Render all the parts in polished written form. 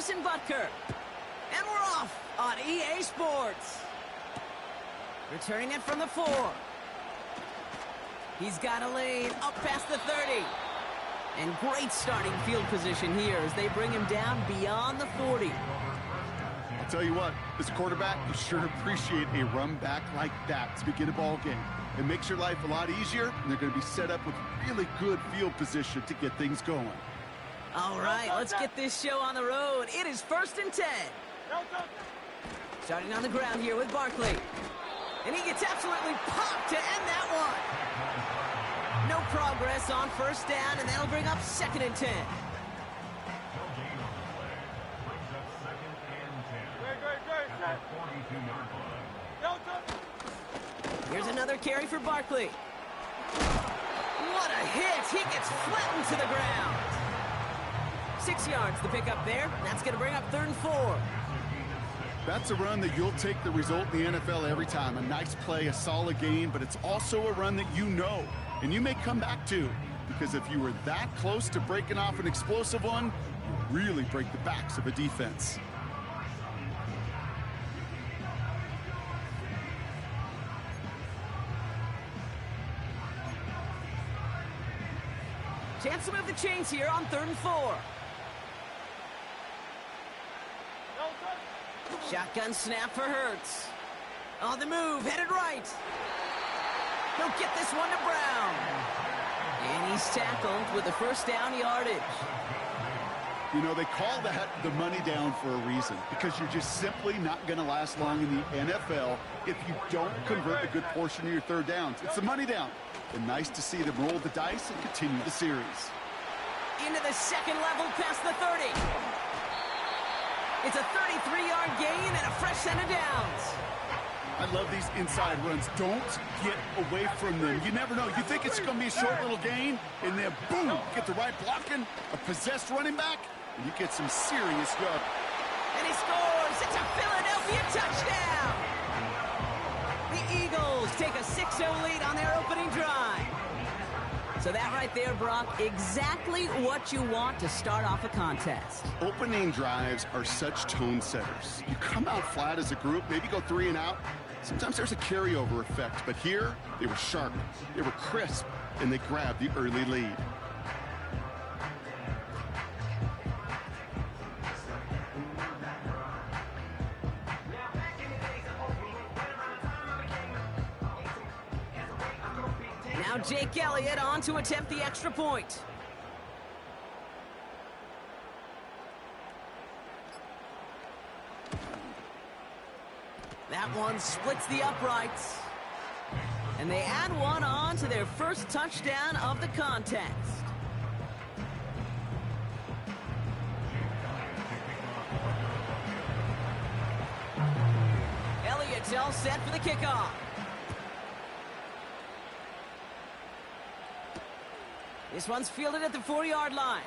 Harrison Butker. And we're off on EA Sports. Returning it from the 4. He's got a lane up past the 30. And great starting field position here as they bring him down beyond the 40. I'll tell you what, as a quarterback, you sure appreciate a run back like that to begin a ball game. It makes your life a lot easier, and they're going to be set up with really good field position to get things going. All right, let's get this show on the road. It is 1st and 10. Starting on the ground here with Barkley. And he gets absolutely popped to end that one. No progress on 1st down, and that'll bring up 2nd and 10. Here's another carry for Barkley. What a hit! He gets flattened to the ground. 6 yards to pick up there. That's going to bring up 3rd and 4. That's a run that you'll take the result in the NFL every time. A nice play, a solid gain, but it's also a run that you know, and you may come back to. Because if you were that close to breaking off an explosive one, you really break the backs of a defense. Chance to move the chains here on 3rd and 4. Shotgun snap for Hurts. On the move, headed right. He'll get this one to Brown. And he's tackled with the 1st down yardage. You know, they call that the money down for a reason, because you're just simply not going to last long in the NFL if you don't convert a good portion of your 3rd downs. It's the money down. And nice to see them roll the dice and continue the series. Into the 2nd level past the 30. It's a 33-yard gain and a fresh set of downs. I love these inside runs. Don't get away from them. You never know. You think it's going to be a short little gain, and then boom, get the right blocking, a possessed running back, and you get some serious yard. And he scores. It's a Philadelphia touchdown. The Eagles take a 6-0 lead on their opening drive. So that right there, Brock, exactly what you want to start off a contest. Opening drives are such tone setters. You come out flat as a group, maybe go 3 and out. Sometimes there's a carryover effect, but here they were sharp, they were crisp, and they grabbed the early lead. Now Jake Elliott on to attempt the extra point. That one splits the uprights. And they add one on to their 1st touchdown of the contest. Elliott's all set for the kickoff. This one's fielded at the 4-yard line.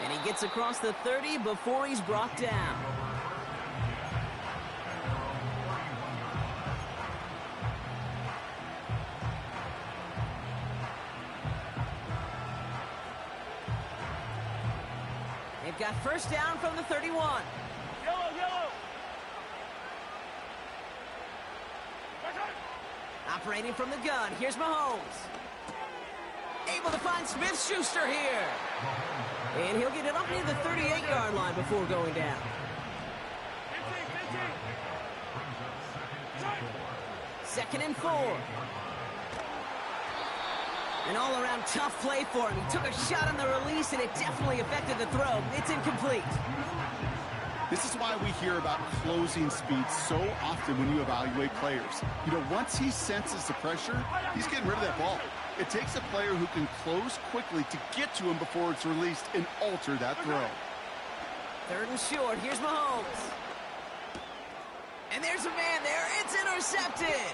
And he gets across the 30 before he's brought down. They've got 1st down from the 31. Yellow! Operating from the gun, here's Mahomes. Able to find Smith-Schuster here. And he'll get it up near the 38-yard line before going down. 2nd and 4. An all-around tough play for him. He took a shot on the release, and it definitely affected the throw. It's incomplete. This is why we hear about closing speed so often when you evaluate players. You know, once he senses the pressure, he's getting rid of that ball. It takes a player who can close quickly to get to him before it's released and alter that throw. 3rd and short. Here's Mahomes. And there's a man there. It's intercepted.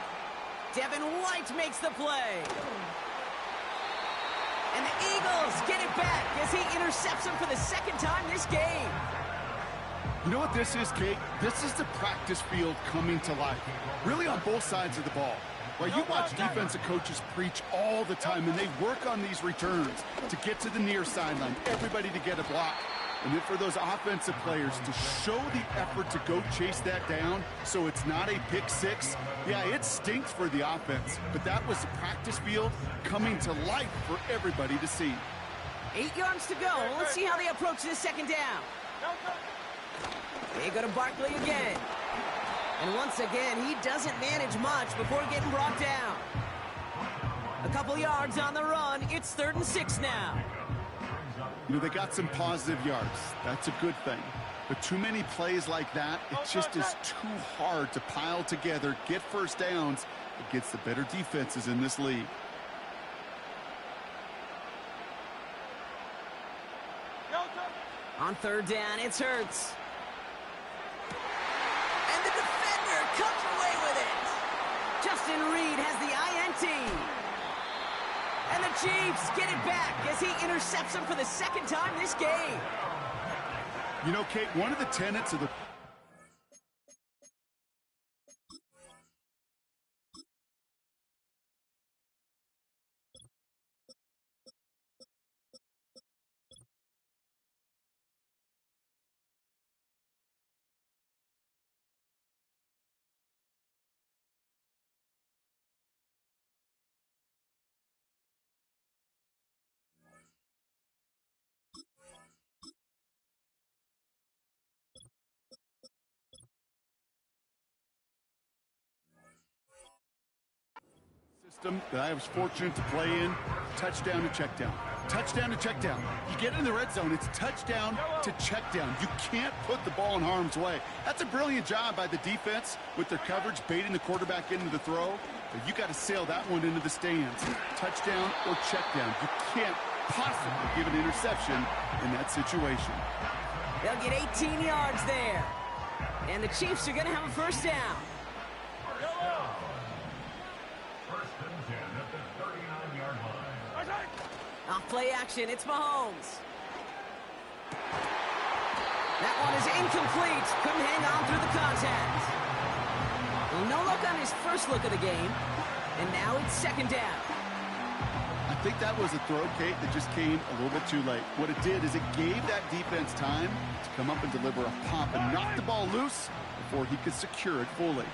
Devin White makes the play. And the Eagles get it back as he intercepts him for the 2nd time this game. You know what this is, Kate? This is the practice field coming to life. Really on both sides of the ball. Well, you watch defensive coaches preach all the time, and they work on these returns to get to the near sideline, everybody to get a block. And then for those offensive players to show the effort to go chase that down so it's not a pick six, yeah, it stinks for the offense. But that was the practice field coming to life for everybody to see. 8 yards to go. Let's see how they approach this second down. They go to Barkley again. And once again, he doesn't manage much before getting brought down. A couple yards on the run. It's 3rd and 6 now. You know, they got some positive yards. That's a good thing. But too many plays like that, it just is too hard to pile together, get first downs against the better defenses in this league. On 3rd down, it's Hurts. And the defender comes away with it. Justin Reed has the INT. And the Chiefs get it back as he intercepts him for the 2nd time this game. You know, Kate, one of the tenets of the system that I was fortunate to play in, touchdown to check down. Touchdown to check down. You get in the red zone, it's touchdown to check down. You can't put the ball in harm's way. That's a brilliant job by the defense with their coverage, baiting the quarterback into the throw. But you got to sail that one into the stands. Touchdown or check down. You can't possibly give an interception in that situation. They'll get 18 yards there. And the Chiefs are going to have a 1st down. Off play action, it's Mahomes. That one is incomplete. Couldn't hang on through the contact. Well, no look on his first look of the game. And now it's 2nd down. I think that was a throw, Kate, that just came a little bit too late. What it did is it gave that defense time to come up and deliver a pop and knock the ball loose before he could secure it fully.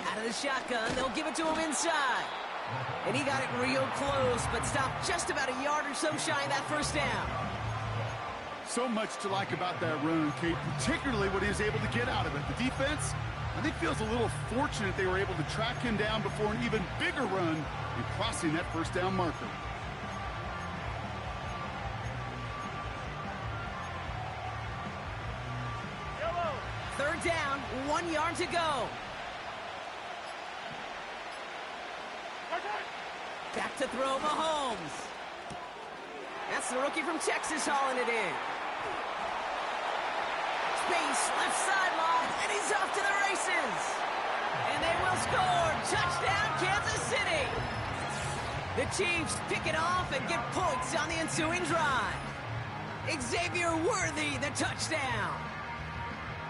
Out of the shotgun, they'll give it to him inside. And he got it real close, but stopped just about a yard or so shy of that 1st down. So much to like about that run, Kate, particularly what he was able to get out of it. The defense, I think, feels a little fortunate they were able to track him down before an even bigger run in crossing that 1st down marker. Yellow. 3rd down, 1 yard to go. Back to throw, Mahomes. That's the rookie from Texas hauling it in. Space, left sideline, and he's off to the races. And they will score. Touchdown, Kansas City. The Chiefs pick it off and get points on the ensuing drive. Xavier Worthy, the touchdown.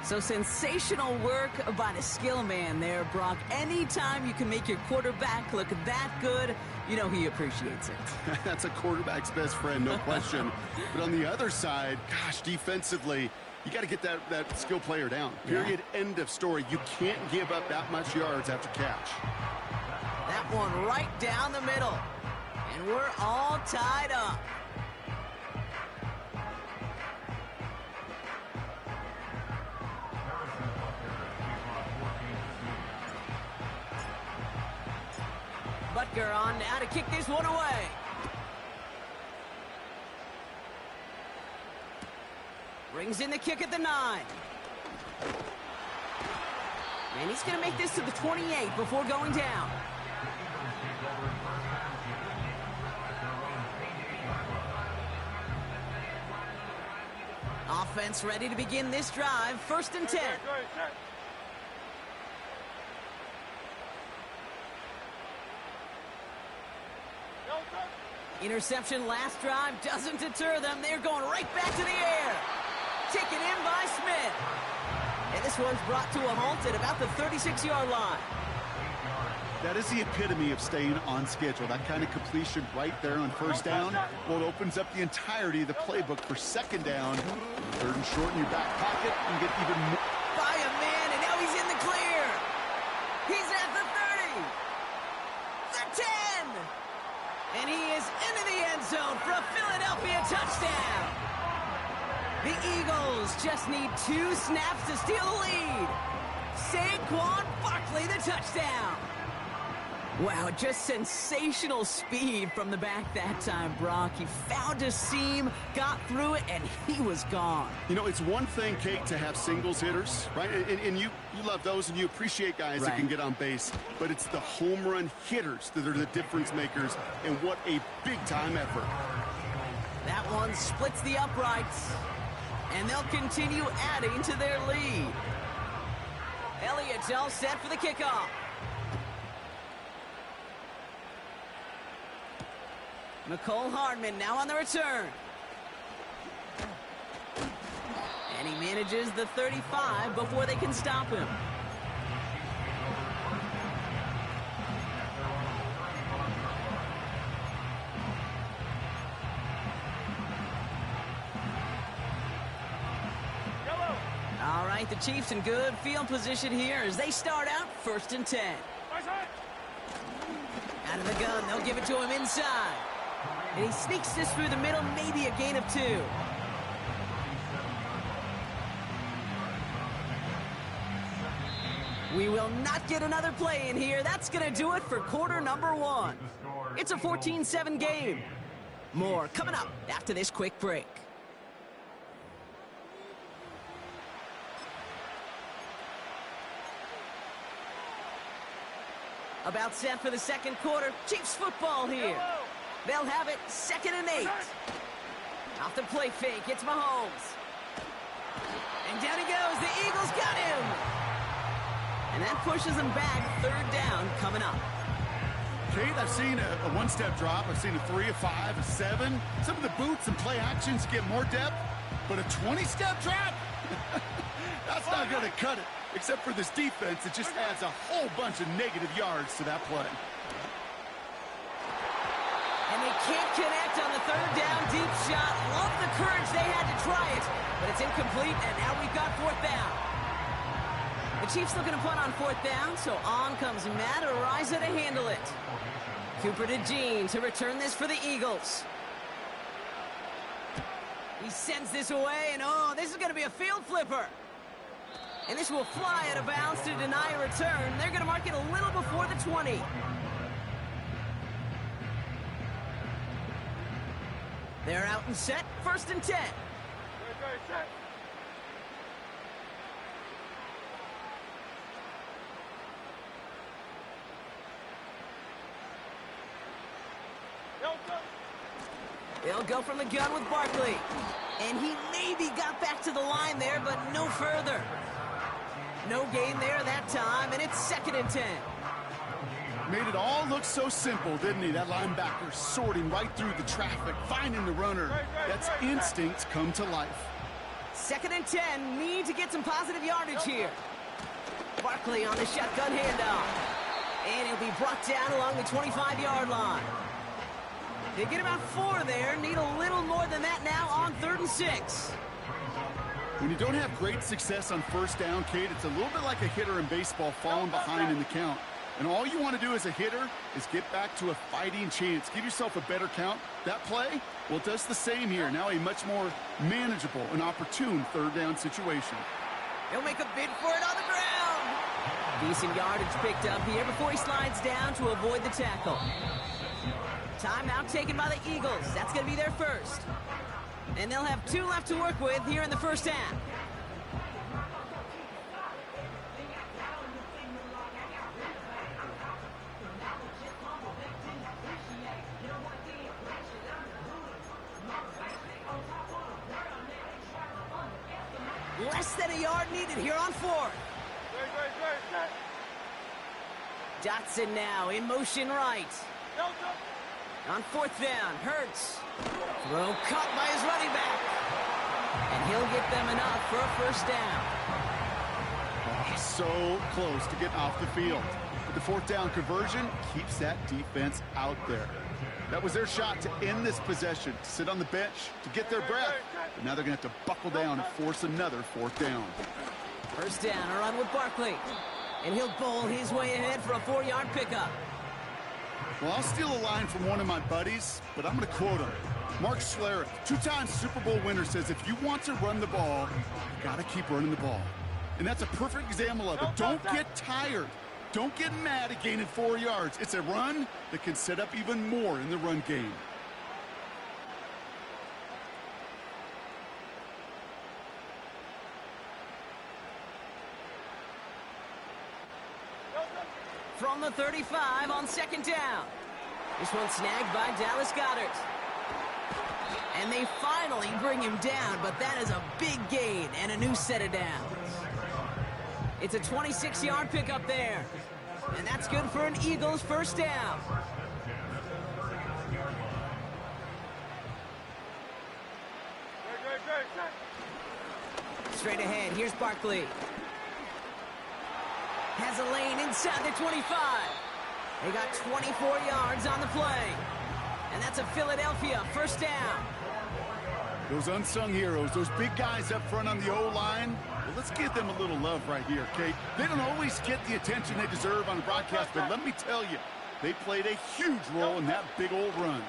So sensational work by the skill man there, Brock. Anytime you can make your quarterback look that good, you know he appreciates it. That's a quarterback's best friend, no question. But on the other side, gosh, defensively, you got to get that skill player down. Period, end of story. You can't give up that much yards after catch. That one right down the middle. And we're all tied up. Butker on now to kick this one away. Brings in the kick at the 9. And he's going to make this to the 28 before going down. Offense ready to begin this drive. 1st and 10. Interception last drive doesn't deter them. They're going right back to the air. Taken in by Smith. And this one's brought to a halt at about the 36-yard line. That is the epitome of staying on schedule. That kind of completion right there on first down. Well, it opens up the entirety of the playbook for second down. Third and short in your back pocket. You get even more. By a man, and now he's in the clear. He's at the 30. The 10. And he is into the end zone for a Philadelphia touchdown. The Eagles just need 2 snaps to steal the lead. Saquon Barkley, the touchdown. Wow, just sensational speed from the back that time, Brock. He found a seam, got through it, and he was gone. You know, it's one thing, Kate, to have singles hitters, right? And you love those, and you appreciate guys that can get on base. But it's the home run hitters that are the difference makers, and what a big-time effort. That one splits the uprights, and they'll continue adding to their lead. Elliott's all set for the kickoff. McCole Hardman now on the return. And he manages the 35 before they can stop him. All right, the Chiefs in good field position here as they start out 1st and 10. Out of the gun, they'll give it to him inside. And he sneaks this through the middle, maybe a gain of 2. We will not get another play in here. That's going to do it for quarter number 1. It's a 14-7 game. More coming up after this quick break. About set for the second quarter. Chiefs football here. They'll have it 2nd and 8. Off the play fake, it's Mahomes. And down he goes, the Eagles got him. And that pushes them back, 3rd down coming up. Kate, I've seen a one-step drop. I've seen a 3, a 5, a 7. Some of the boots and play actions get more depth, but a 20-step drop? That's not going to cut it. Except for this defense, it just adds a whole bunch of negative yards to that play. And they can't connect on the 3rd down deep shot. Love the courage they had to try it, but it's incomplete, and now we've got 4th down. The Chiefs looking to punt on 4th down, so on comes Matt Araiza to handle it. Cooper to Jean to return this for the Eagles. He sends this away, and oh, this is going to be a field flipper. And this will fly out of bounds to deny a return. They're going to mark it a little before the 20. They're out and set, 1st and 10. They'll go from the gun with Barkley. And he maybe got back to the line there, but no further. No gain there that time, and it's 2nd and 10. Made it all look so simple, didn't he? That linebacker sorting right through the traffic, finding the runner. That's instincts come to life. 2nd and 10, need to get some positive yardage here. Barkley on the shotgun handoff. And he'll be brought down along the 25-yard line. They get about 4 there, need a little more than that now on 3rd and 6. When you don't have great success on 1st down, Kate, it's a little bit like a hitter in baseball falling behind in the count. And all you want to do as a hitter is get back to a fighting chance. Give yourself a better count. That play, well, it does the same here. Now a much more manageable and opportune 3rd down situation. He'll make a bid for it on the ground. Decent yardage picked up here before he slides down to avoid the tackle. Timeout taken by the Eagles. That's going to be their first. And they'll have 2 left to work with here in the 1st half. Less than a yard needed here on 4th. Dotson now in motion right. On fourth down, Hurts. Throw caught by his running back. And he'll get them enough for a first down. Oh, so close to getting off the field. But the fourth down conversion keeps that defense out there. That was their shot to end this possession, to sit on the bench, to get their breath. But now they're going to have to buckle down and force another fourth down. First down, a run with Barkley. And he'll bowl his way ahead for a 4-yard pickup. Well, I'll steal a line from one of my buddies, but I'm going to quote him. Mark Schlereth, 2-time Super Bowl winner, says if you want to run the ball, you got to keep running the ball. And that's a perfect example of it. Don't get tired. Don't get mad at gaining 4 yards. It's a run that can set up even more in the run game. From the 35 on second down. This one snagged by Dallas Goedert. And they finally bring him down, but that is a big gain and a new set of downs. It's a 26-yard pickup there. And that's good for an Eagles first down. Straight ahead, here's Barkley. Has a lane inside the 25. They got 24 yards on the play. And that's a Philadelphia first down. Those unsung heroes, those big guys up front on the O-line, well, let's give them a little love right here, Kate. They don't always get the attention they deserve on the broadcast, but let me tell you, they played a huge role in that big old run.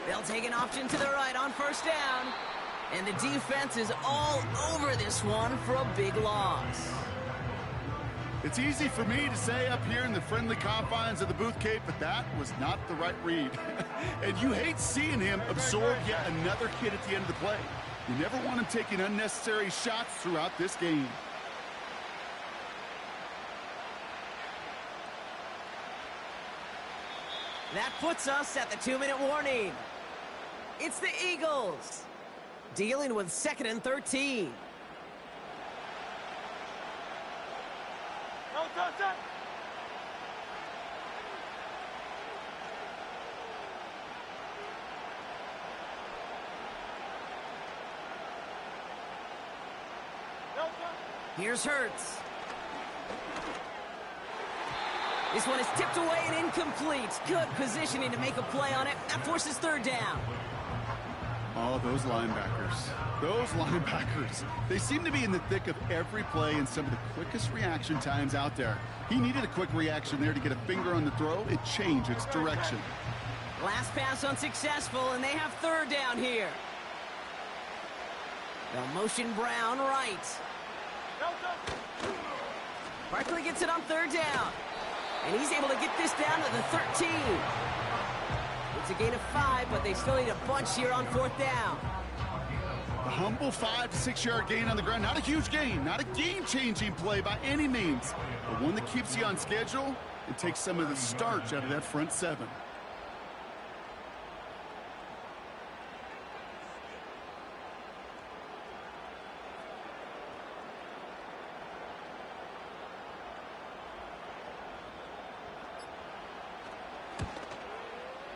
They'll take an option to the right on first down. And the defense is all over this one for a big loss. It's easy for me to say up here in the friendly confines of the booth, Kate, but that was not the right read. And you hate seeing him absorb yet another hit at the end of the play. You never want him taking unnecessary shots throughout this game. That puts us at the 2-minute warning. It's the Eagles dealing with 2nd and 13. Here's Hurts. This one is tipped away and incomplete. Good positioning to make a play on it. That forces third down. Oh, those linebackers. Those linebackers. They seem to be in the thick of every play and some of the quickest reaction times out there. He needed a quick reaction there to get a finger on the throw. It changed its direction. Last pass unsuccessful, and they have third down here. They'll motion Brown right. Barkley gets it on third down. And he's able to get this down to the 13. It's a gain of 5, but they still need a bunch here on fourth down. A humble 5 to 6 yard gain on the ground. Not a huge gain, not a game-changing play by any means, but one that keeps you on schedule and takes some of the starch out of that front seven.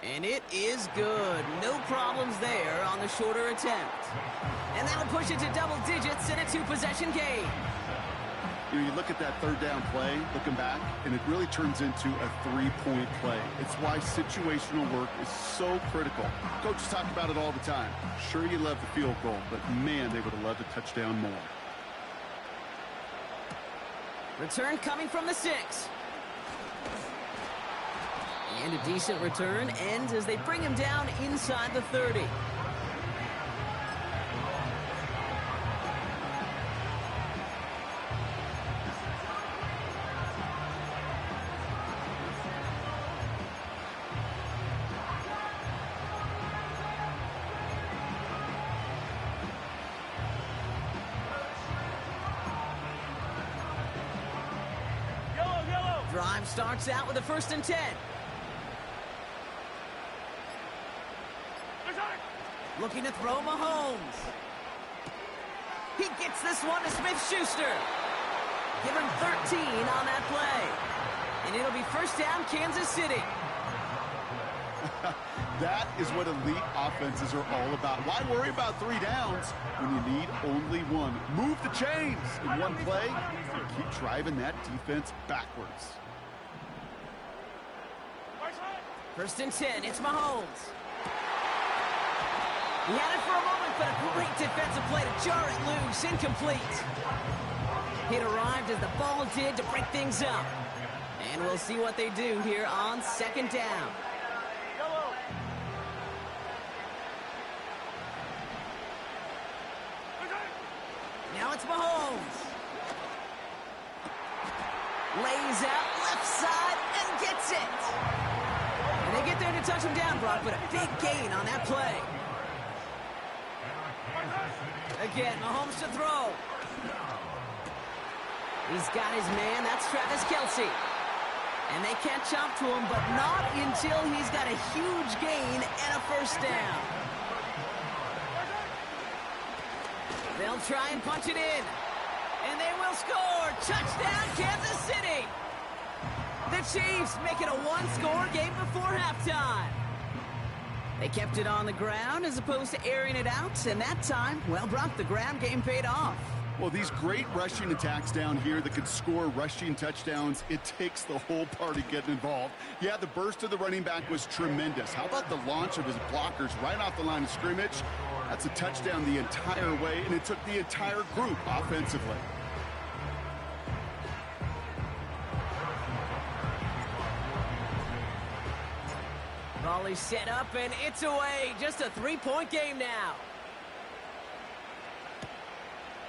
And it is good. No problems there on the shorter attempt. And that'll push it to double digits in a 2-possession game. You know, you look at that third down play, looking back, and it really turns into a 3-point play. It's why situational work is so critical. Coaches talk about it all the time. Sure, you love the field goal, but man, they would have loved a touchdown more. Return coming from the 6. And a decent return ends as they bring him down inside the 30. Drive starts out with a 1st and 10. Looking to throw Mahomes. He gets this one to Smith-Schuster. Give him 13 on that play. And it'll be first down, Kansas City. That is what elite offenses are all about. Why worry about 3 downs when you need only 1? Move the chains in one play and keep driving that defense backwards. First and 10, it's Mahomes. He had it for a moment, but a great defensive play to jar it loose. Incomplete. It arrived as the ball did to break things up. And we'll see what they do here on 2nd down. Now it's Mahomes. Lays out left side and gets it. And they get there to touch him down, Brock, but a big gain on that play. Again, Mahomes to throw. He's got his man. That's Travis Kelce. And they catch up to him, but not until he's got a huge gain and a first down. They'll try and punch it in. And they will score. Touchdown, Kansas City. The Chiefs make it a 1-score game before halftime. They kept it on the ground as opposed to airing it out. And that time, well, Brock, the ground game paid off. Well, these great rushing attacks down here that could score rushing touchdowns, it takes the whole party getting involved. Yeah, the burst of the running back was tremendous. How about the launch of his blockers right off the line of scrimmage? That's a touchdown the entire way, and it took the entire group offensively. Volley set up, and it's away. Just a 3-point game now.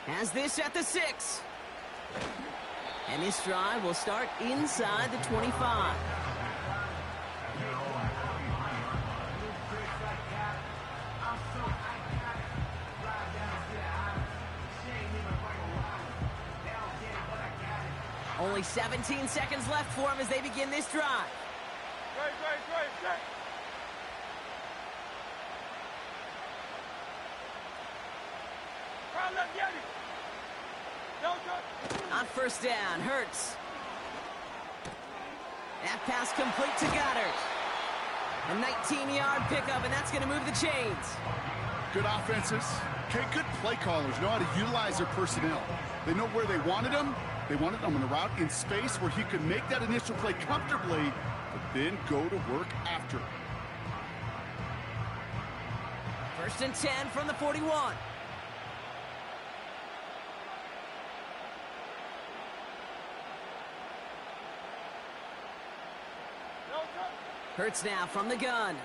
Has this at the 6. And this drive will start inside the 25. Only 17 seconds left for him as they begin this drive. On first down, Hurts. That pass complete to Goddard. A 19-yard pickup, and that's going to move the chains. Good offenses. Okay, good play callers know how to utilize their personnel. They know where they wanted them. They wanted them on a route in space where he could make that initial play comfortably, but then go to work after. First and 10 from the 41. Hurts now from the gun.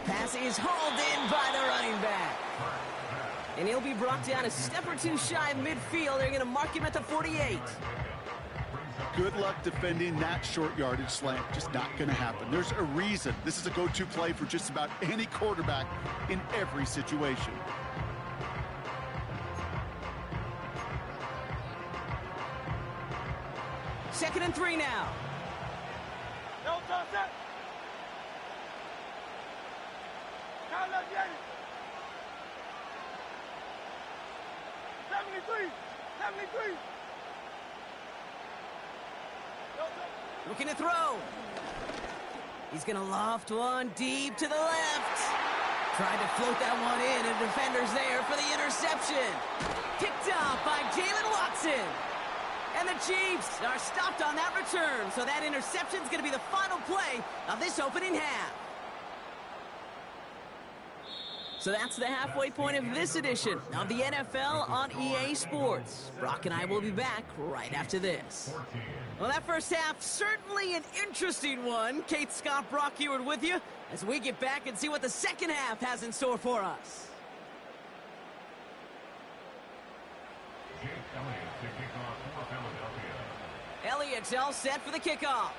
Pass is hauled in by the running back. And he'll be brought down a step or two shy of midfield. They're going to mark him at the 48. Good luck defending that short yardage slant. Just not going to happen. There's a reason. This is a go-to play for just about any quarterback in every situation. Second and 3 now. Looking to throw. He's going to loft one deep to the left. Tried to float that one in, and defender's there for the interception. Picked up by Jalen Watson. And the Chiefs are stopped on that return, so that interception's going to be the final play of this opening half. So that's the halfway point of this edition of the NFL on EA Sports. Brock and I will be back right after this. Well, that first half, certainly an interesting one. Kate Scott, Brock Eward with you as we get back and see what the second half has in store for us. Elliott's all set for the kickoff.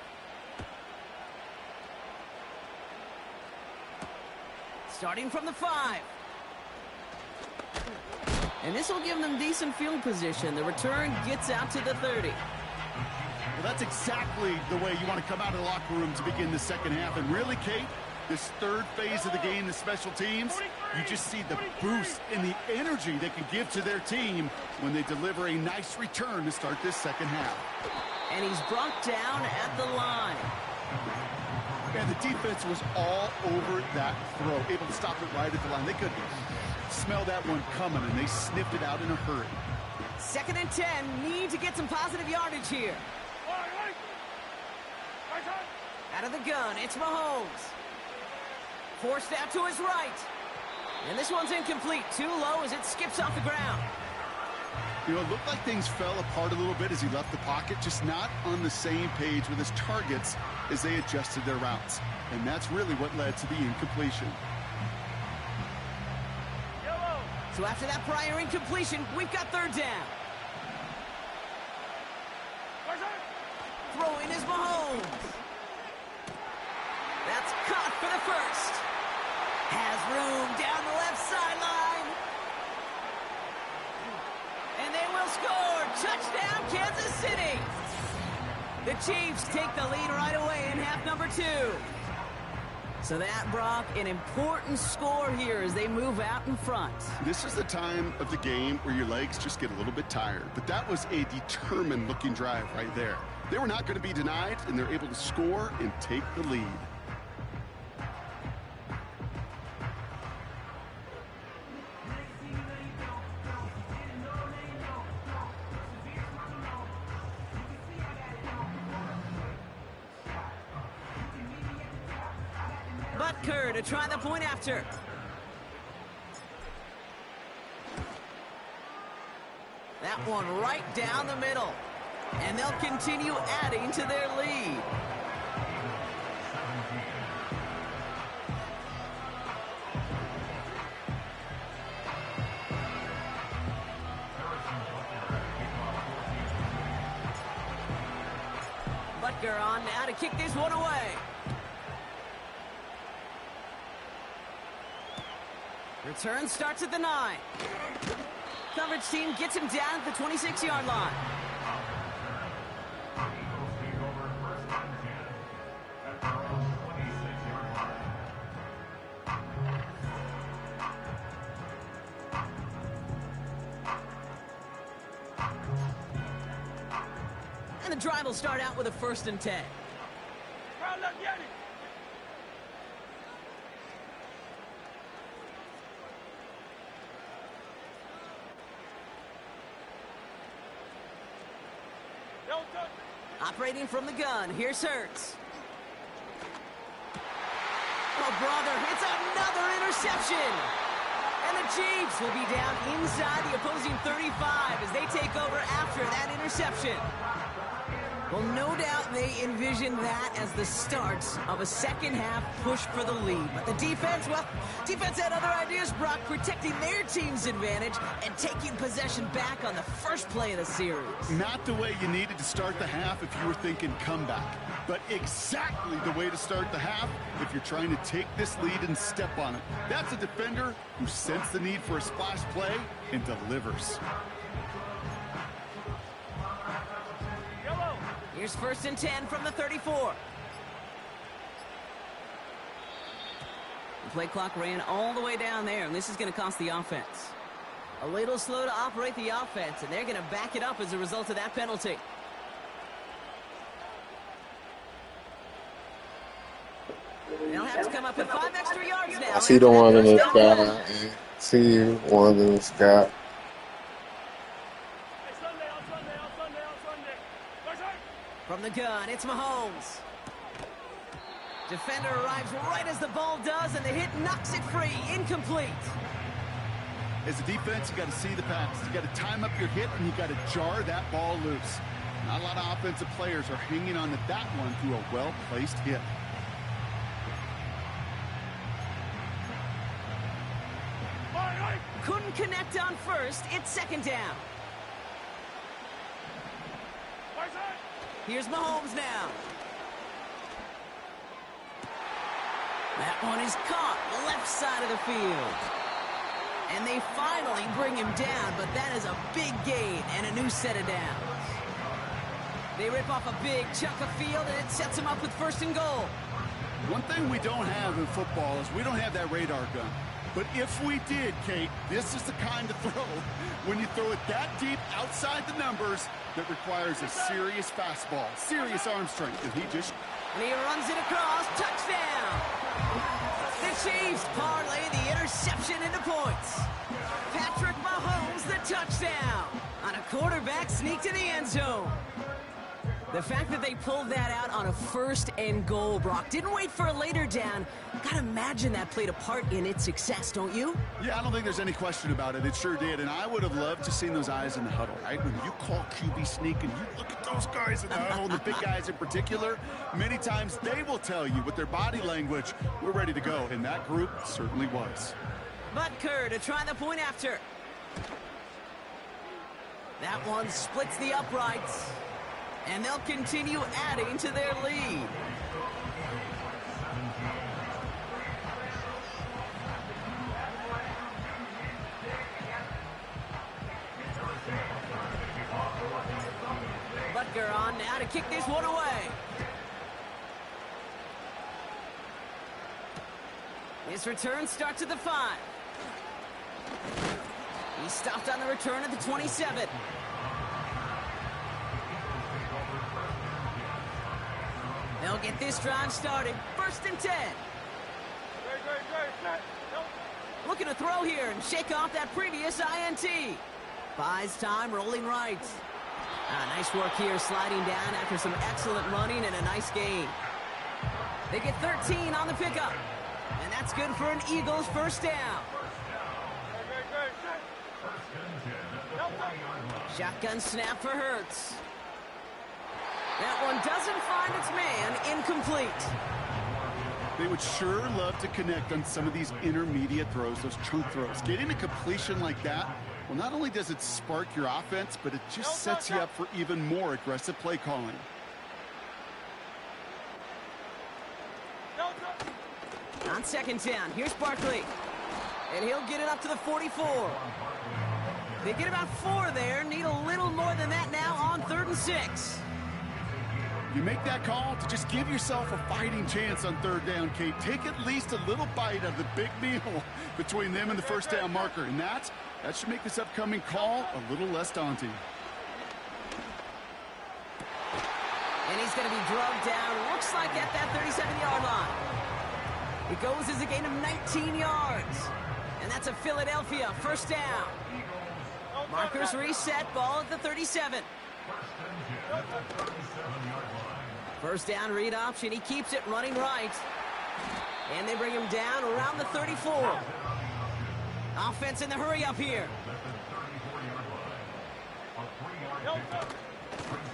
Starting from the 5. And this will give them decent field position. The return gets out to the 30. Well, that's exactly the way you want to come out of the locker room to begin the second half. And really, Kate, this third phase of the game, the special teams, you just see the boost and the energy they can give to their team when they deliver a nice return to start this second half. And he's brought down at the line. And the defense was all over that throw, able to stop it right at the line. They could smell that one coming, and they sniffed it out in a hurry. 2nd and 10. Need to get some positive yardage here. Out of the gun, it's Mahomes. Forced out to his right. And this one's incomplete. Too low as it skips off the ground. You know, it looked like things fell apart a little bit as he left the pocket, just not on the same page with his targets as they adjusted their routes. And that's really what led to the incompletion. So after that prior incompletion, we've got 3rd down. Throwing is Mahomes. That's caught for the first. Has room down the left sideline. And they will score. Touchdown, Kansas City. The Chiefs take the lead right away in half number 2. So that, Brock, an important score here as they move out in front. This is the time of the game where your legs just get a little bit tired. But that was a determined-looking drive right there. They were not going to be denied, and they're able to score and take the lead. Butker to try the point after. That one right down the middle. And they'll continue adding to their lead. Butker on now to kick this one away. Return starts at the 9. Coverage team gets him down at the 26-yard line. And the drive will start out with a 1st and 10. Operating from the gun, here's Hurts. Oh, brother, it's another interception. And the Chiefs will be down inside the opposing 35 as they take over after that interception. Well, no doubt they envision that as the start of a second-half push for the lead. But the defense, well, defense had other ideas, Brock, protecting their team's advantage and taking possession back on the first play of the series. Not the way you needed to start the half if you were thinking comeback, but exactly the way to start the half if you're trying to take this lead and step on it. That's a defender who sensed the need for a splash play and delivers. Here's 1st and 10 from the 34. The play clock ran all the way down there, and this is going to cost the offense. A little slow to operate the offense, and they're going to back it up as a result of that penalty. They'll have to come up with 5 extra yards now. I see the one in the sky. See one in the sky. From the gun, it's Mahomes. Defender arrives right as the ball does, and the hit knocks it free. Incomplete. As a defense, you got to see the pass. You got to time up your hit, and you got to jar that ball loose. Not a lot of offensive players are hanging on to that one through a well-placed hit. Couldn't connect on first. It's 2nd down. Here's Mahomes now. That one is caught left side of the field. And they finally bring him down, but that is a big gain and a new set of downs. They rip off a big chunk of field, and it sets them up with 1st and goal. One thing we don't have in football is we don't have that radar gun. But if we did, Kate, this is the kind of throw when you throw it that deep outside the numbers that requires a serious fastball, serious arm strength, and he runs it across. Touchdown! Chiefs parlay the interception into points. Patrick Mahomes, the touchdown on a quarterback sneak to the end zone. The fact that they pulled that out on a 1st and goal, Brock, didn't wait for a later down. Gotta imagine that played a part in its success, don't you? Yeah, I don't think there's any question about it. It sure did, and I would have loved to see those eyes in the huddle, right? When you call QB sneak and you look at those guys in the huddle, and the big guys in particular, many times they will tell you with their body language, we're ready to go, and that group certainly was. Butker to try the point after. That one splits the uprights. And they'll continue adding to their lead. Butker on now to kick this one away. His return starts at the 5. He stopped on the return at the 27. They'll get this drive started. 1st and 10. Looking to throw here and shake off that previous INT. Buys time, rolling right. Nice work here, sliding down after some excellent running and a nice gain. They get 13 on the pickup. And that's good for an Eagles 1st down. Shotgun snap for Hurts. That one doesn't find its man, incomplete. They would sure love to connect on some of these intermediate throws, those chunk throws. Getting a completion like that, well, not only does it spark your offense, but it just sets you up for even more aggressive play calling. On 2nd down, here's Barkley. And he'll get it up to the 44. They get about 4 there, need a little more than that now on 3rd and 6. You make that call to just give yourself a fighting chance on 3rd down, Kate. Take at least a little bite of the big meal between them and the 1st down marker. And that should make this upcoming call a little less daunting. And he's going to be drugged down, looks like at that 37-yard line. It goes as a gain of 19 yards. And that's a Philadelphia 1st down. Markers reset, ball at the 37. 1st down read option. He keeps it running right. And they bring him down around the 34. Offense in the hurry up here.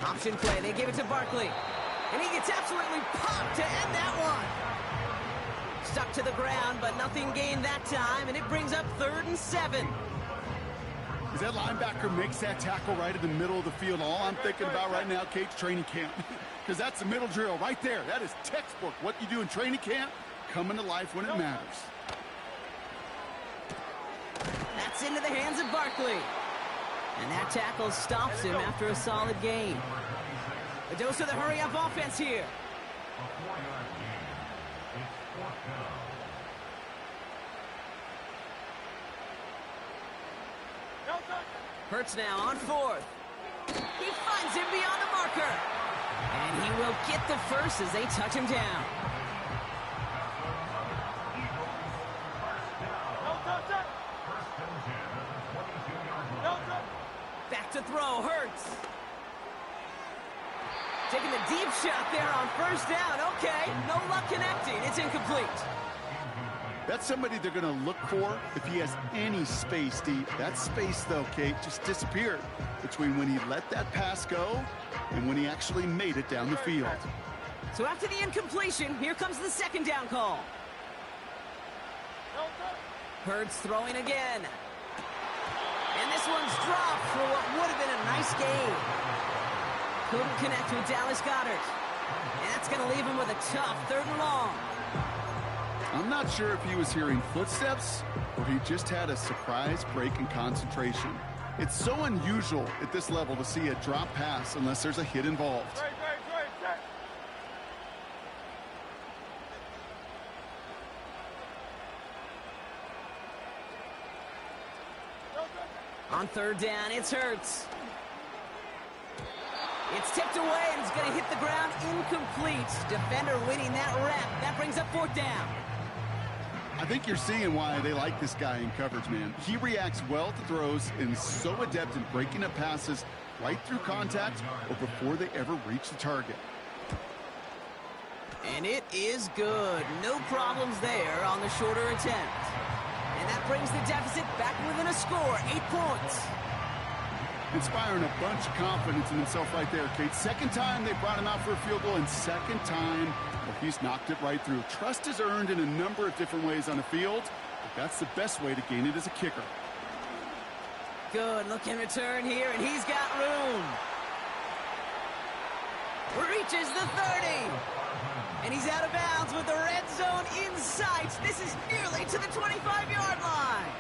Option play. They give it to Barkley. And he gets absolutely popped to end that one. Stuck to the ground, but nothing gained that time. And it brings up 3rd and 7. As that linebacker makes that tackle right in the middle of the field, all I'm thinking about right now, Kate's training camp. Because that's the middle drill right there. That is textbook. What you do in training camp, coming to life when it matters. That's into the hands of Barkley. And that tackle stops him after a solid gain. A dose of the hurry-up offense here. Hurts now on 4th. He finds him beyond the marker. And he will get the first as they touch him down. Back to throw, Hurts. Taking the deep shot there on 1st down. Okay, no luck connecting. It's incomplete. That's somebody they're going to look for if he has any space deep. That space, though, Kate, just disappeared between when he let that pass go and when he actually made it down the field. So after the incompletion, here comes the 2nd down call. Hurts throwing again. And this one's dropped for what would have been a nice gain. Couldn't connect with Dallas Goedert. And that's going to leave him with a tough 3rd and long. I'm not sure if he was hearing footsteps or he just had a surprise break in concentration. It's so unusual at this level to see a drop pass unless there's a hit involved. On 3rd down, it's Hurts. It's tipped away and it's going to hit the ground incomplete. Defender winning that rep. That brings up 4th down. I think you're seeing why they like this guy in coverage, man. He reacts well to throws and is so adept in breaking up passes right through contact or before they ever reach the target. And it is good. No problems there on the shorter attempt. And that brings the deficit back within a score, 8 points. Inspiring a bunch of confidence in himself right there, Kate. Second time they brought him out for a field goal, and second time, well, he's knocked it right through. Trust is earned in a number of different ways on the field, but that's the best way to gain it as a kicker. Good looking return here, and he's got room. Reaches the 30. And he's out of bounds with the red zone in sight. This is nearly to the 25-yard line.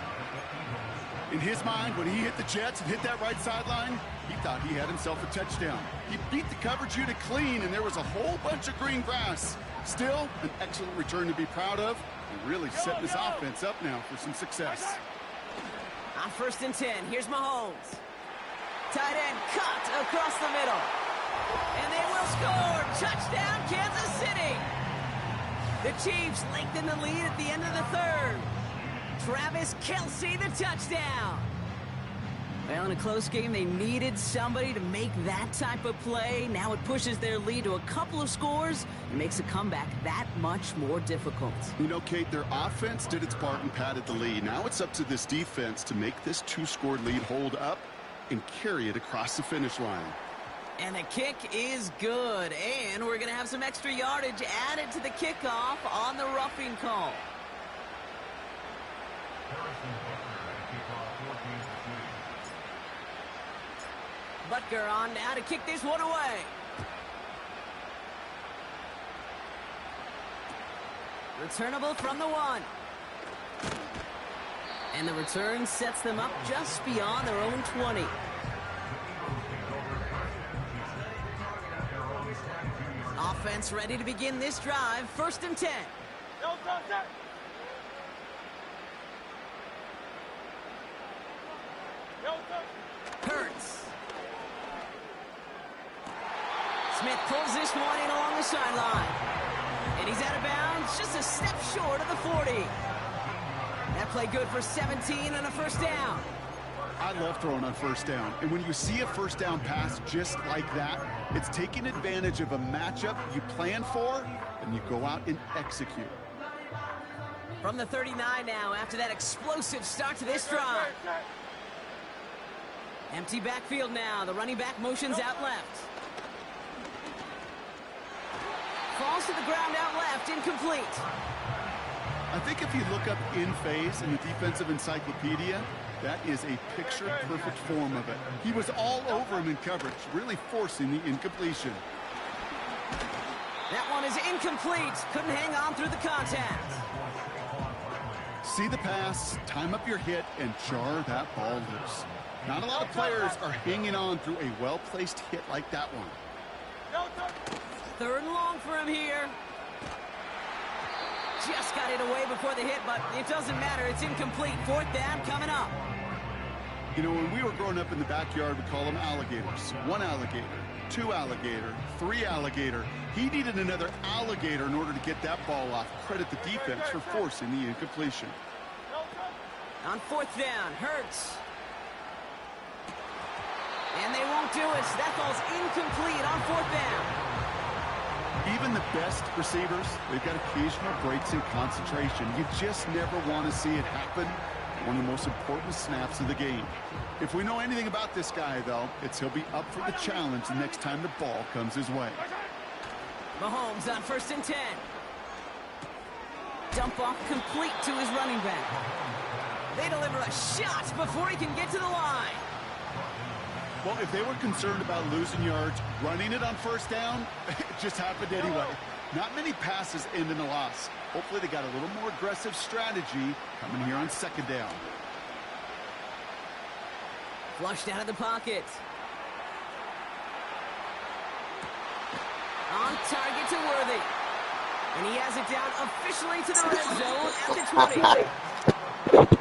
In his mind, when he hit the Jets and hit that right sideline, he thought he had himself a touchdown. He beat the coverage unit clean, and there was a whole bunch of green grass. Still, an excellent return to be proud of, and really setting his offense up now for some success. On 1st and 10, here's Mahomes. Tight end cut across the middle. And they will score. Touchdown, Kansas City. The Chiefs lengthen the lead at the end of the 3rd. Travis Kelce, the touchdown. Well, in a close game, they needed somebody to make that type of play. Now it pushes their lead to a couple of scores and makes a comeback that much more difficult. You know, Kate, their offense did its part and padded the lead. Now it's up to this defense to make this 2-score lead hold up and carry it across the finish line. And the kick is good. And we're going to have some extra yardage added to the kickoff on the roughing call. Butker on now to kick this one away. Returnable from the 1. And the return sets them up just beyond their own 20. Offense ready to begin this drive. 1st and 10. Hurts. Smith pulls this one in along the sideline. And he's out of bounds, just a step short of the 40. That play good for 17 and a 1st down. I love throwing on 1st down. And when you see a 1st down pass just like that, it's taking advantage of a matchup you plan for, and you go out and execute. From the 39 now, after that explosive start to this drive. Empty backfield now. The running back motions out left. Falls to the ground out left, incomplete. I think if you look up in phase in the defensive encyclopedia, that is a picture-perfect form of it. He was all over him in coverage, really forcing the incompletion. That one is incomplete. Couldn't hang on through the contact. See the pass, time up your hit, and jar that ball loose. Not a lot of players are hanging on through a well-placed hit like that one. 3rd and long for him here. Just got it away before the hit, but it doesn't matter. It's incomplete. 4th down coming up. You know, when we were growing up in the backyard, we call them alligators. 1 alligator, 2 alligator, 3 alligator. He needed another alligator in order to get that ball off. Credit the defense for forcing the incompletion. On 4th down, Hurts. And they won't do it. That ball's incomplete on 4th down. Even the best receivers, they've got occasional breaks in concentration. You just never want to see it happen. One of the most important snaps of the game. If we know anything about this guy, though, it's he'll be up for the challenge the next time the ball comes his way. Mahomes on 1st and 10. Dump off complete to his running back. They deliver a shot before he can get to the line. Well, if they were concerned about losing yards, running it on 1st down, it just happened anyway. Not many passes end in a loss. Hopefully they got a little more aggressive strategy coming here on 2nd down. Flushed out of the pocket. On target to Worthy. And he has it down officially to the red zone at the 20.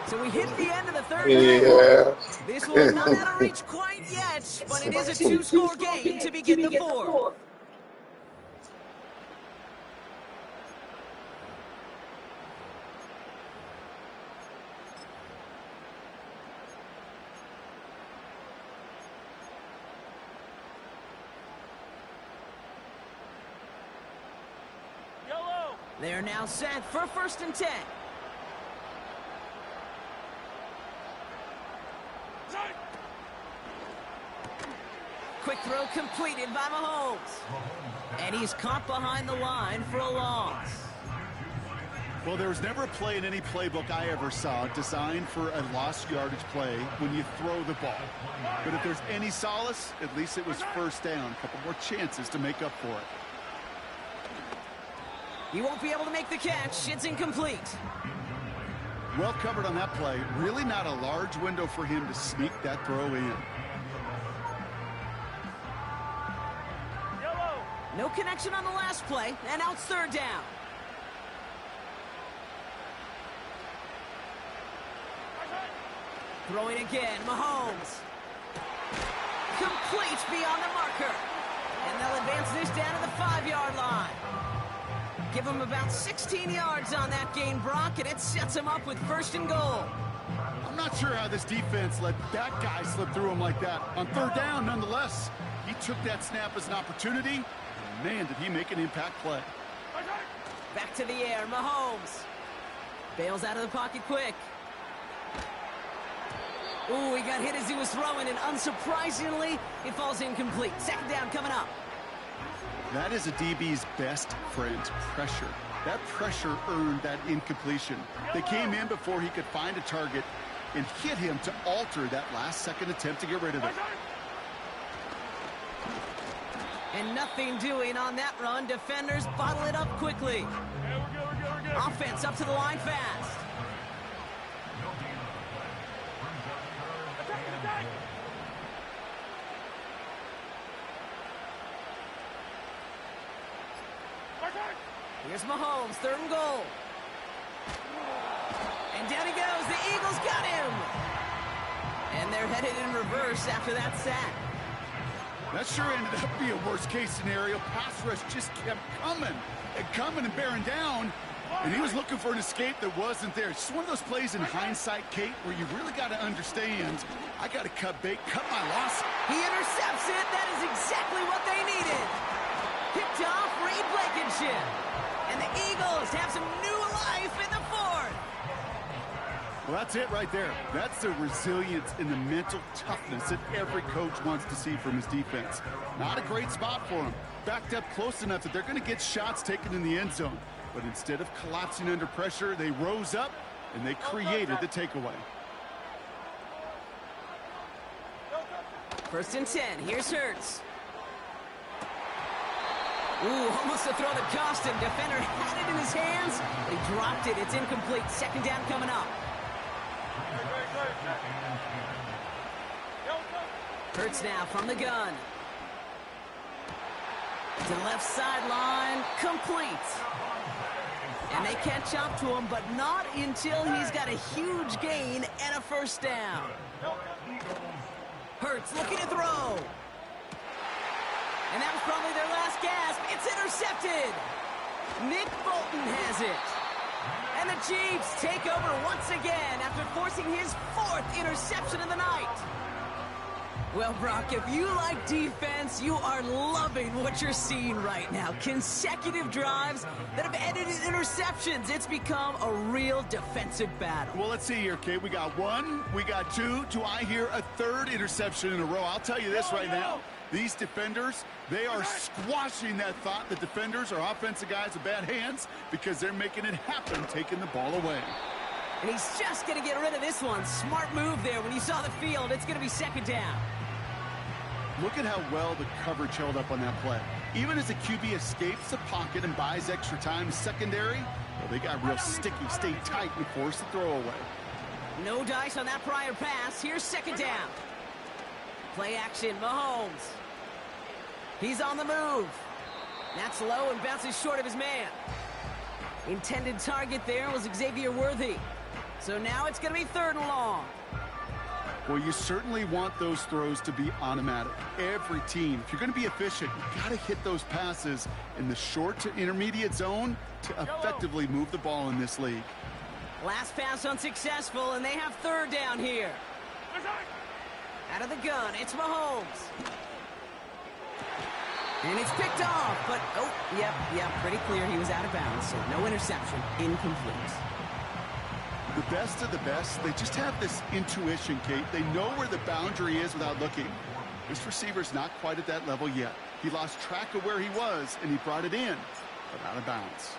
So we hit the end of the 3rd Yeah. This one's not out of reach quite yet, but it is a 2-score game to begin the 4th. They're now set for 1st and 10. Quick throw completed by Mahomes. And he's caught behind the line for a loss. Well, there was never a play in any playbook I ever saw designed for a lost yardage play when you throw the ball. But if there's any solace, at least it was 1st down. A couple more chances to make up for it. He won't be able to make the catch. It's incomplete. Well covered on that play. Really not a large window for him to sneak that throw in. No connection on the last play, and now it's 3rd down. Throwing again, Mahomes. Complete beyond the marker. And they'll advance this down to the 5-yard line. Give him about 16 yards on that gain, Brock, and it sets him up with 1st and goal. I'm not sure how this defense let that guy slip through him like that. On 3rd down, nonetheless, he took that snap as an opportunity. And man, did he make an impact play. Back to the air, Mahomes. Bails out of the pocket quick. Ooh, he got hit as he was throwing, and unsurprisingly, it falls incomplete. 2nd down coming up. That is a DB's best friend, pressure. That pressure earned that incompletion. They came in before he could find a target and hit him to alter that last-second attempt to get rid of it. And nothing doing on that run. Defenders bottle it up quickly. Offense up to the line fast. Here's Mahomes, 3rd and goal. And down he goes. The Eagles got him. And they're headed in reverse after that sack. That sure ended up being a worst-case scenario. Pass rush just kept coming and bearing down. And he was looking for an escape that wasn't there. It's just one of those plays in hindsight, Kate, where you really got to understand, I got to cut bait, cut my loss. He intercepts it. That is exactly what they needed. Picked off Reed Blankenship. And the Eagles have some new life in the 4th. Well, that's it right there. That's the resilience and the mental toughness that every coach wants to see from his defense. Not a great spot for him. Backed up close enough that they're going to get shots taken in the end zone. But instead of collapsing under pressure, they rose up and they created the takeaway. 1st and 10. Here's Hurts. Ooh, almost a throw that cost him. Defender had it in his hands. He dropped it. It's incomplete. 2nd down coming up. Hurts now from the gun. To the left sideline. Complete. And they catch up to him, but not until he's got a huge gain and a 1st down. Hurts looking to throw. And that was probably their last gasp. It's intercepted. Nick Bolton has it. And the Chiefs take over once again after forcing his 4th interception of the night. Well, Brock, if you like defense, you are loving what you're seeing right now. Consecutive drives that have ended in interceptions. It's become a real defensive battle. Well, let's see here, Kate. We got 1, we got 2. Do I hear a 3rd interception in a row? I'll tell you this right now. These defenders, they are squashing that thought that defenders are offensive guys with bad hands because they're making it happen, taking the ball away. And he's just going to get rid of this one. Smart move there. When you saw the field, it's going to be 2nd down. Look at how well the coverage held up on that play. Even as the QB escapes the pocket and buys extra time secondary, well, they got real sticky, stayed tight, and forced the throw away. No dice on that prior pass. Here's 2nd down. Play action, Mahomes. He's on the move. That's low and bounces short of his man. Intended target there was Xavier Worthy. So now it's going to be 3rd and long. Well, you certainly want those throws to be automatic. Every team, if you're going to be efficient, you got to hit those passes in the short to intermediate zone to effectively move the ball in this league. Last pass unsuccessful, and they have 3rd down here. Out of the gun, it's Mahomes. And it's picked off, but, oh, yep, pretty clear he was out of bounds, so no interception, incomplete. The best of the best, they just have this intuition, Kate. They know where the boundary is without looking. This receiver's not quite at that level yet. He lost track of where he was, and he brought it in, but out of bounds.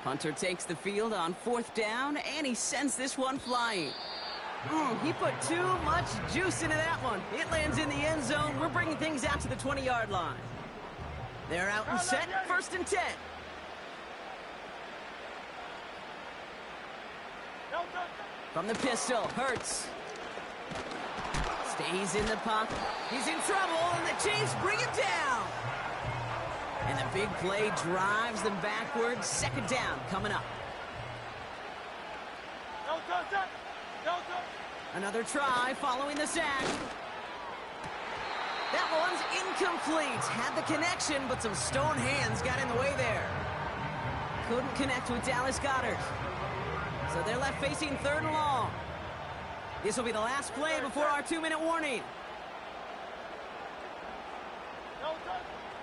Punter takes the field on 4th down, and he sends this one flying. He put too much juice into that one. It lands in the end zone. We're bringing things out to the 20-yard line. They're out and set, 1st and 10. From the pistol, Hurts. Stays in the pocket. He's in trouble, and the Chiefs bring him down. And the big play drives them backwards. 2nd down coming up. Another try following the sack. That one's incomplete. Had the connection, but some stone hands got in the way there. Couldn't connect with Dallas Goedert. So they're left facing 3rd and long. This will be the last play before our 2-minute warning.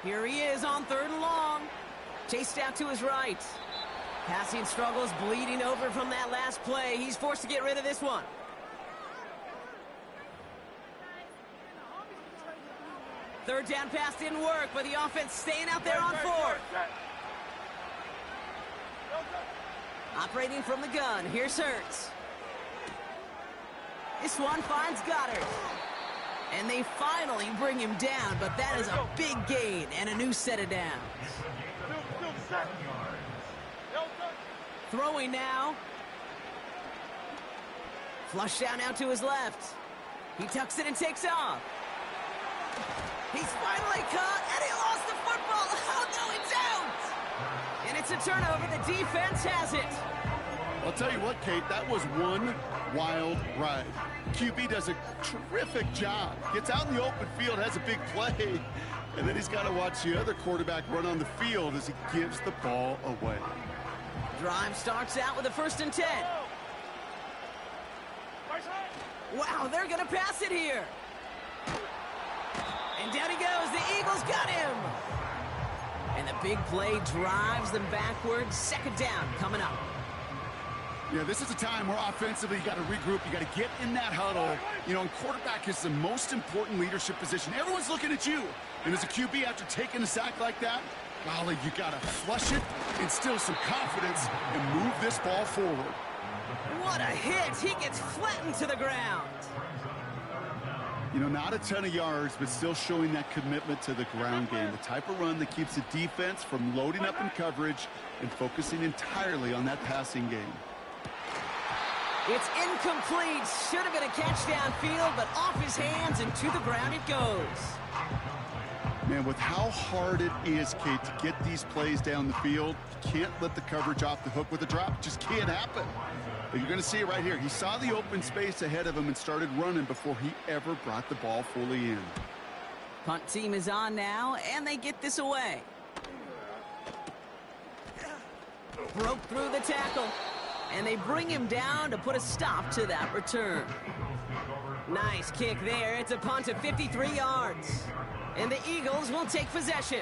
Here he is on 3rd and long. Chased out to his right. Passing struggles bleeding over from that last play. He's forced to get rid of this one. Third down pass didn't work, but the offense staying out there on 4th. Operating from the gun, here's Hurts. This one finds Goddard. And they finally bring him down, but that is a big gain and a new set of downs. Throwing now. Flush down out to his left. He tucks it and takes off. He's finally caught, and he lost the football. Oh, no, it's out! And it's a turnover. The defense has it. I'll tell you what, Kate, that was one wild ride. QB does a terrific job. Gets out in the open field, has a big play, and then he's got to watch the other quarterback run on the field as he gives the ball away. Drive starts out with a 1st and 10. Wow, they're going to pass it here. And down he goes. The Eagles got him. And the big play drives them backwards. 2nd down coming up. Yeah, this is a time where offensively you got to regroup. You got to get in that huddle. You know, and quarterback is the most important leadership position. Everyone's looking at you. And as a QB, after taking a sack like that, golly, you got to flush it, instill some confidence, and move this ball forward. What a hit. He gets flattened to the ground. You know, not a ton of yards, but still showing that commitment to the ground game. The type of run that keeps the defense from loading up in coverage and focusing entirely on that passing game. It's incomplete. Should have been a catch downfield, but off his hands and to the ground it goes. Man, with how hard it is, Kate, to get these plays down the field, you can't let the coverage off the hook with a drop. It just can't happen. But you're going to see it right here. He saw the open space ahead of him and started running before he ever brought the ball fully in. Punt team is on now, and they get this away. Broke through the tackle. And they bring him down to put a stop to that return. Nice kick there. It's a punt of 53 yards. And the Eagles will take possession.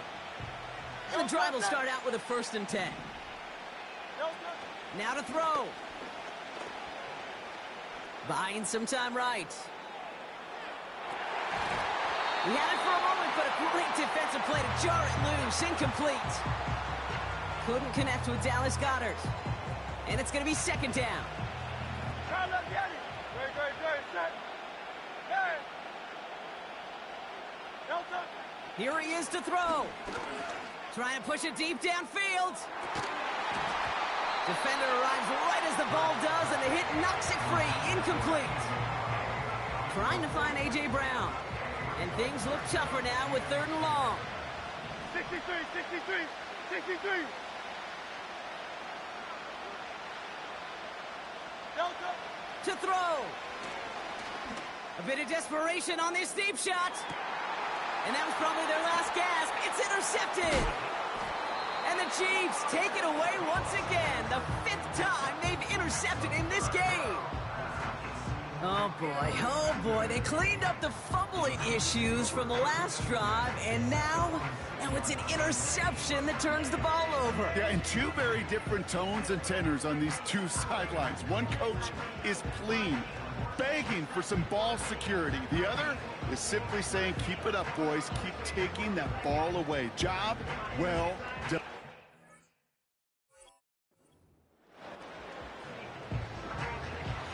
And the drive will start out with a 1st and 10. Now to throw. Buying some time right. He had it for a moment, but a great defensive play to jar it loose. Incomplete. Couldn't connect with Dallas Goedert. And it's going to be 2nd down. Here he is to throw. Trying to push it deep downfield. Defender arrives right as the ball does, and the hit knocks it free. Incomplete. Trying to find A.J. Brown. And things look tougher now with 3rd and long. 63. To throw. A bit of desperation on this deep shot. And that was probably their last gasp. It's intercepted. And the Chiefs take it away once again. The 5th time they've intercepted in this game. Oh, Oh boy, they cleaned up the fumbling issues from the last drive, and now it's an interception that turns the ball over. Yeah, and two very different tones and tenors on these two sidelines. One coach is pleading, begging for some ball security. The other is simply saying, keep it up, boys. Keep taking that ball away. Job well done.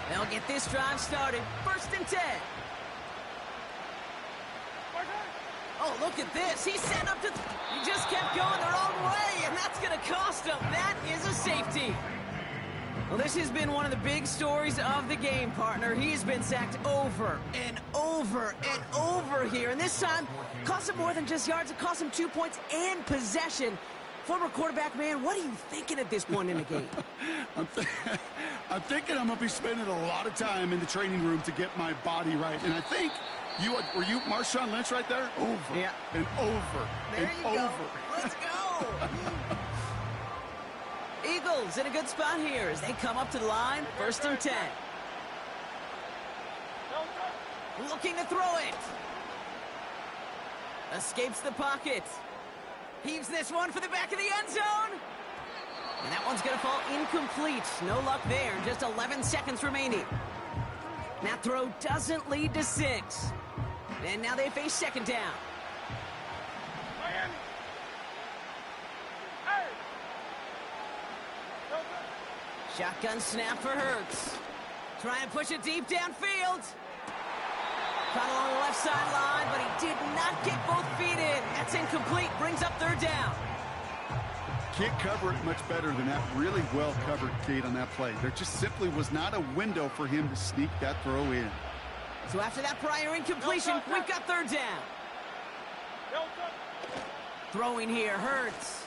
They'll get this drive started. 1st and 10. Oh, look at this. He sent up to... He just kept going the wrong way, and that's going to cost him. That is a safety. Well, this has been one of the big stories of the game, partner. He's been sacked over and over and over here, and this time cost him more than just yards. It cost him 2 points and possession. Former quarterback, man, what are you thinking at this point in the game? I'm thinking I'm going to be spending a lot of time in the training room to get my body right. And I think, were you Marshawn Lynch right there? Over yeah. and over there and you go. over. Let's go. Eagles in a good spot here as they come up to the line. 1st and 10. Looking to throw it. Escapes the pocket. Heaves this one for the back of the end zone. And that one's going to fall incomplete. No luck there. Just 11 seconds remaining. That throw doesn't lead to 6. And now they face 2nd down. Shotgun snap for Hurts. Trying to push it deep downfield. Caught along the left sideline, but he did not get both feet in. That's incomplete. Brings up 3rd down. Can't cover it much better than that. Really well covered, Kate, on that play. There just simply was not a window for him to sneak that throw in. So after that prior incompletion, we've got 3rd down. Throwing here, Hurts.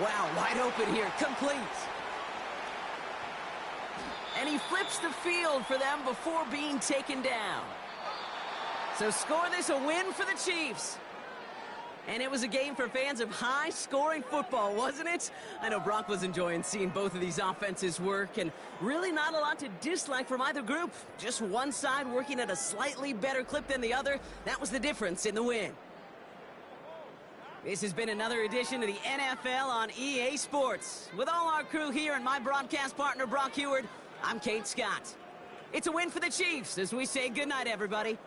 Wow, wide open here, complete. And he flips the field for them before being taken down. So score this a win for the Chiefs. And it was a game for fans of high-scoring football, wasn't it? I know Brock was enjoying seeing both of these offenses work, and really not a lot to dislike from either group. Just one side working at a slightly better clip than the other. That was the difference in the win. This has been another edition of the NFL on EA Sports. With all our crew here and my broadcast partner, Brock Heward, I'm Kate Scott. It's a win for the Chiefs as we say goodnight, everybody.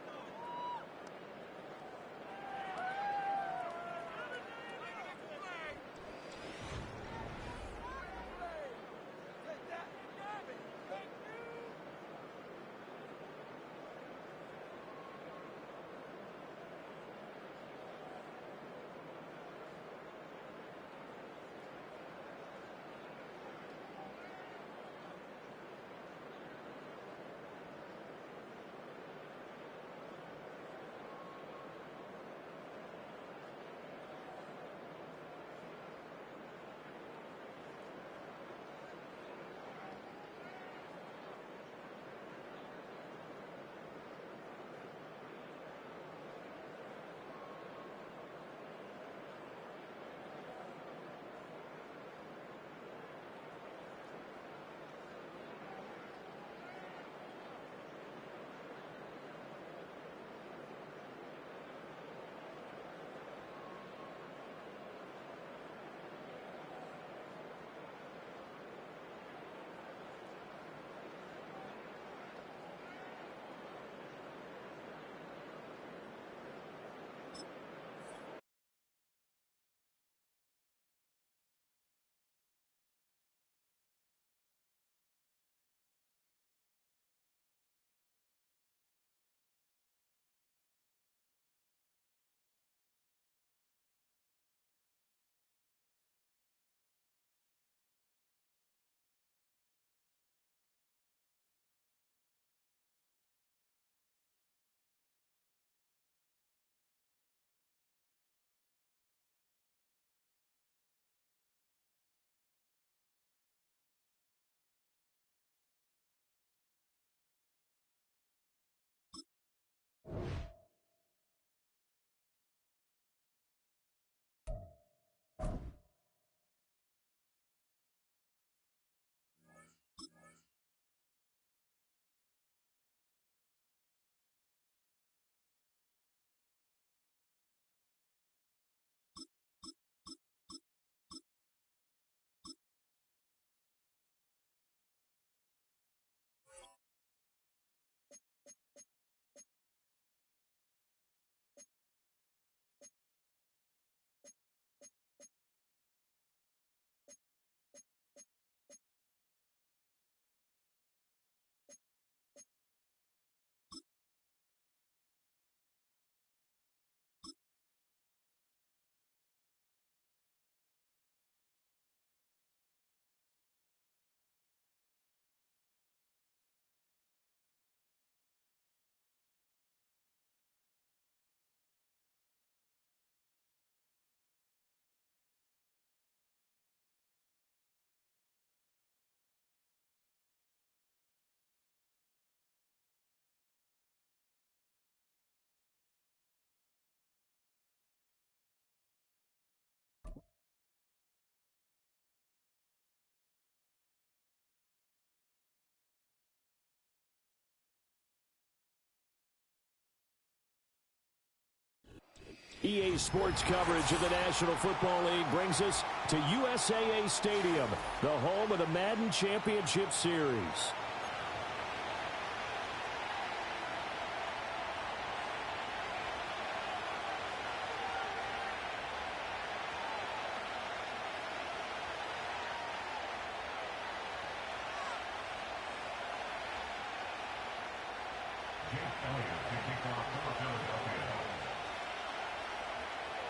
EA Sports coverage of the National Football League brings us to USAA Stadium, the home of the Madden Championship Series.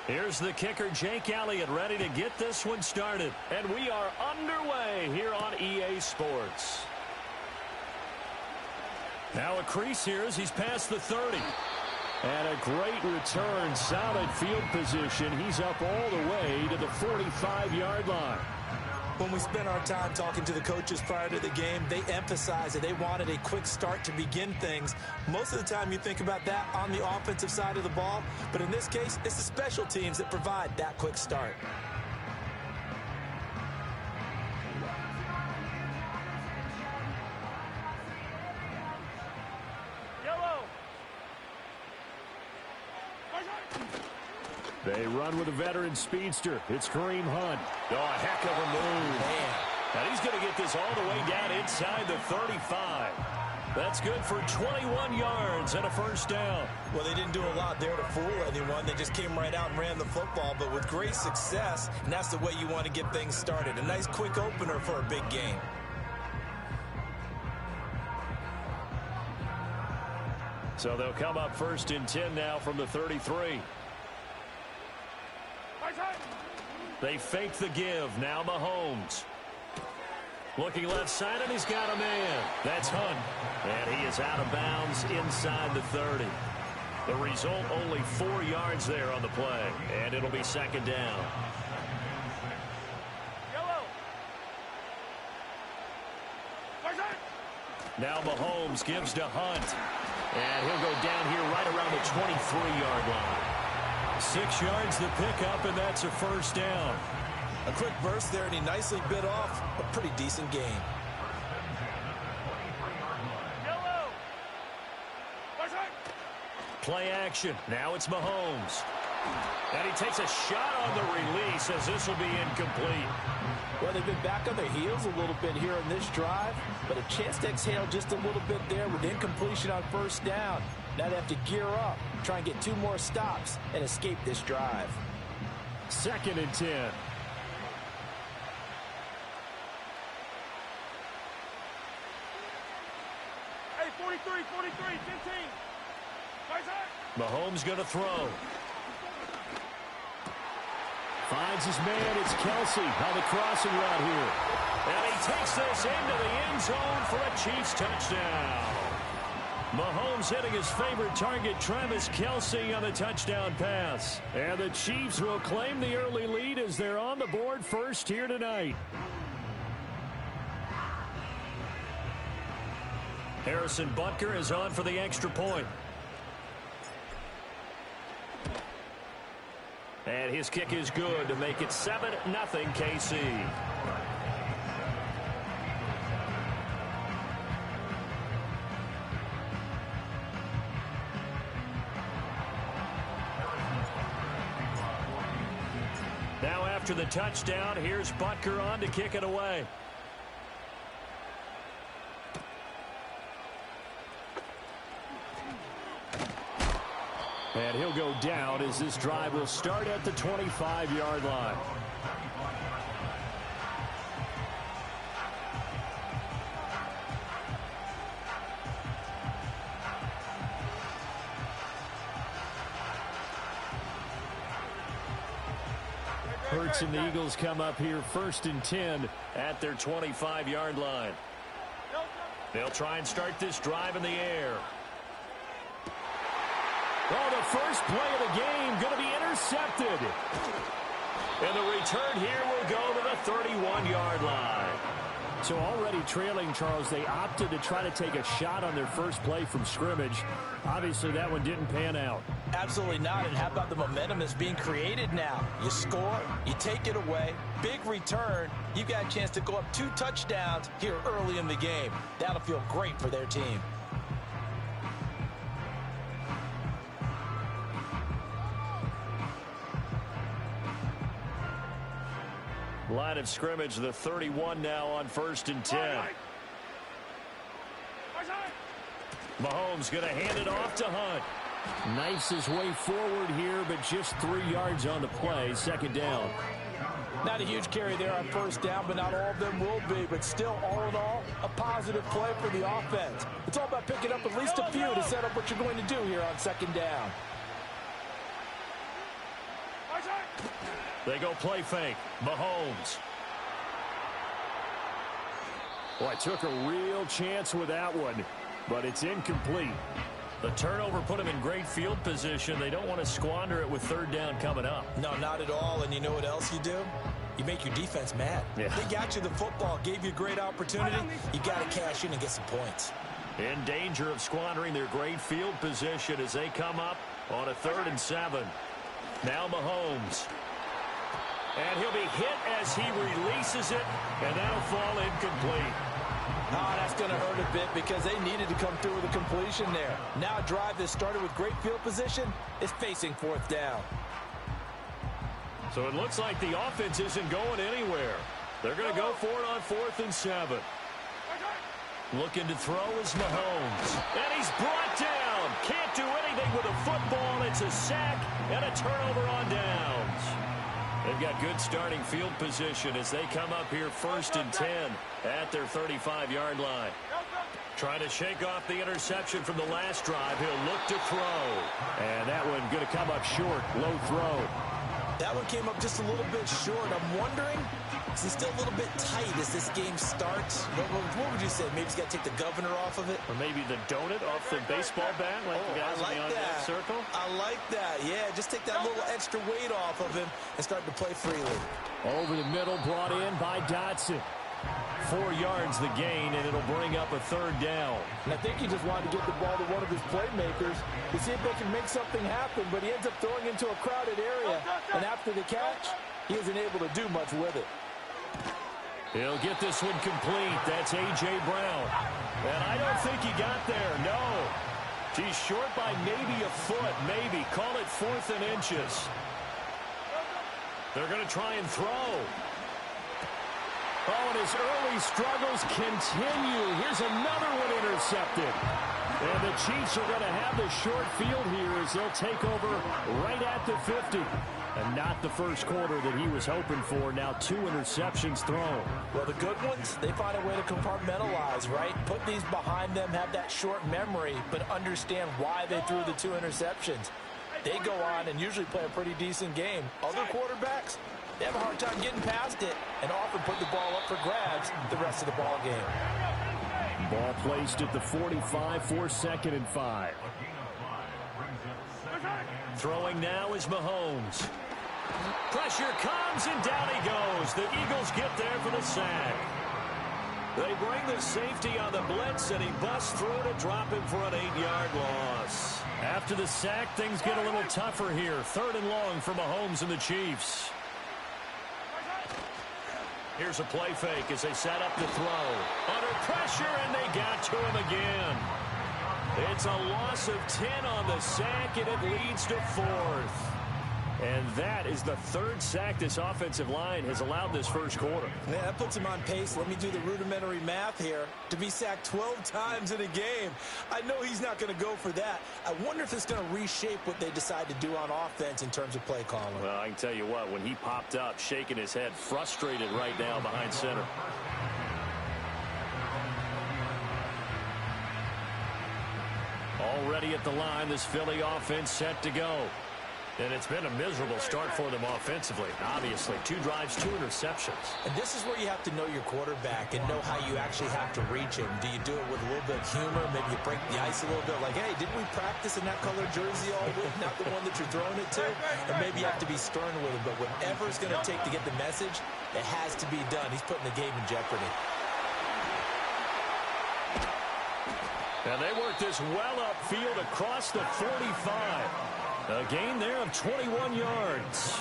Here's the kicker, Jake Elliott, ready to get this one started. And we are underway here on EA Sports. Now a crease here as he's past the 30. And a great return, solid field position. He's up all the way to the 45-yard line. When we spent our time talking to the coaches prior to the game, they emphasized that they wanted a quick start to begin things. Most of the time you think about that on the offensive side of the ball, but in this case, it's the special teams that provide that quick start. They run with a veteran speedster. It's Kareem Hunt. Oh, a heck of a move. Man. And he's going to get this all the way down inside the 35. That's good for 21 yards and a first down. Well, they didn't do a lot there to fool anyone. They just came right out and ran the football, but with great success, and that's the way you want to get things started. A nice quick opener for a big game. So they'll come up first and 10 now from the 33. They fake the give. Now Mahomes. Looking left side, and he's got a man. That's Hunt. And he is out of bounds inside the 30. The result, only 4 yards there on the play. And it'll be second down. Now Mahomes gives to Hunt. And he'll go down here right around the 23-yard line. 6 yards the pickup, and that's a first down. A quick burst there, and he nicely bit off a pretty decent gain. Play action. Now it's Mahomes. And he takes a shot on the release as this will be incomplete. Well, they've been back on their heels a little bit here in this drive, but a chance to exhale just a little bit there with incompletion on first down. Now they have to gear up, try and get 2 more stops, and escape this drive. Second and 10. Hey, 43, 15. Mahomes going to throw. Finds his man. It's Kelsey on the crossing route here. And he takes this into the end zone for a Chiefs touchdown. Mahomes hitting his favorite target, Travis Kelsey, on the touchdown pass. And the Chiefs will claim the early lead as they're on the board first here tonight. Harrison Butker is on for the extra point. And his kick is good to make it 7-0 KC. Now after the touchdown, here's Butker on to kick it away. And he'll go down as this drive will start at the 25-yard line. Hurts and the Eagles come up here first and 10 at their 25-yard line. They'll try and start this drive in the air. Oh, the first play of the game going to be intercepted. And the return here will go to the 31-yard line. So already trailing, Charles, they opted to try to take a shot on their first play from scrimmage. Obviously, that one didn't pan out. Absolutely not. And how about the momentum that's being created now? You score, you take it away, big return. You've got a chance to go up 2 touchdowns here early in the game. That'll feel great for their team. Line of scrimmage, the 31 now on 1st and 10. Mahomes going to hand it off to Hunt. Knifes his way forward here, but just 3 yards on the play. 2nd down. Not a huge carry there on 1st down, but not all of them will be. But still, all in all, a positive play for the offense. It's all about picking up at least a few to set up what you're going to do here on 2nd down. They go play fake. Mahomes. Boy, took a real chance with that one, but it's incomplete. The turnover put him in great field position. They don't want to squander it with 3rd down coming up. No, not at all. And you know what else you do? You make your defense mad. Yeah. They got you the football, gave you a great opportunity. You got to cash in and get some points. In danger of squandering their great field position as they come up on a 3rd and 7. Now Mahomes. And he'll be hit as he releases it, and that'll fall incomplete. Oh, that's going to hurt a bit because they needed to come through with a completion there. Now a drive that started with great field position is facing 4th down. So it looks like the offense isn't going anywhere. They're going to go for it on 4th and 7. Looking to throw is Mahomes. And he's brought down. Can't do anything with a football. It's a sack and a turnover on downs. They've got good starting field position as they come up here 1st and 10 at their 35-yard line. Trying to shake off the interception from the last drive. He'll look to throw. And that one going to come up short. Low throw. That one came up just a little bit short. I'm wondering, is it still a little bit tight as this game starts? What would you say? Maybe he's got to take the governor off of it? Or maybe the donut off the baseball bat like the guys I like in the on-deck circle? I like that. Yeah, just take that little extra weight off of him and start to play freely. Over the middle, brought in by Dotson. 4 yards the gain, and it'll bring up a 3rd down. And I think he just wanted to get the ball to one of his playmakers to see if they can make something happen, but he ends up throwing into a crowded area. And after the catch, he isn't able to do much with it. He'll get this one complete. That's A.J. Brown. And I don't think he got there, no. He's short by maybe a foot, maybe. Call it 4th and inches. They're going to try and throw. Oh, and his early struggles continue. Here's another one intercepted. And the Chiefs are going to have the short field here as they'll take over right at the 50. And not the first quarter that he was hoping for. Now 2 interceptions thrown. Well, the good ones, they find a way to compartmentalize, right? Put these behind them, have that short memory, but understand why they threw the 2 interceptions. They go on and usually play a pretty decent game. Other quarterbacks, they have a hard time getting past it and often put the ball up for grabs the rest of the ball game. Ball placed at the 45 for 2nd and 5. Throwing now is Mahomes. Pressure comes and down he goes. The Eagles get there for the sack. They bring the safety on the blitz and he busts through to drop him for an 8-yard loss. After the sack, things get a little tougher here. 3rd and long for Mahomes and the Chiefs. Here's a play fake as they set up to throw. Under pressure, and they got to him again. It's a loss of 10 on the sack, and it leads to 4th. And that is the 3rd sack this offensive line has allowed this first quarter. Yeah, that puts him on pace. Let me do the rudimentary math here. To be sacked 12 times in a game. I know he's not going to go for that. I wonder if it's going to reshape what they decide to do on offense in terms of play calling. Well, I can tell you what, when he popped up, shaking his head, frustrated right now behind center. Already at the line, this Philly offense set to go. And it's been a miserable start for them offensively. Obviously, 2 drives, 2 interceptions. And this is where you have to know your quarterback and know how you actually have to reach him. Do you do it with a little bit of humor? Maybe you break the ice a little bit. Like, hey, didn't we practice in that color jersey all week? Not the one that you're throwing it to. And maybe you have to be stern with him. But whatever it's going to take to get the message, it has to be done. He's putting the game in jeopardy. And they work this well upfield across the 45. A gain there of 21 yards.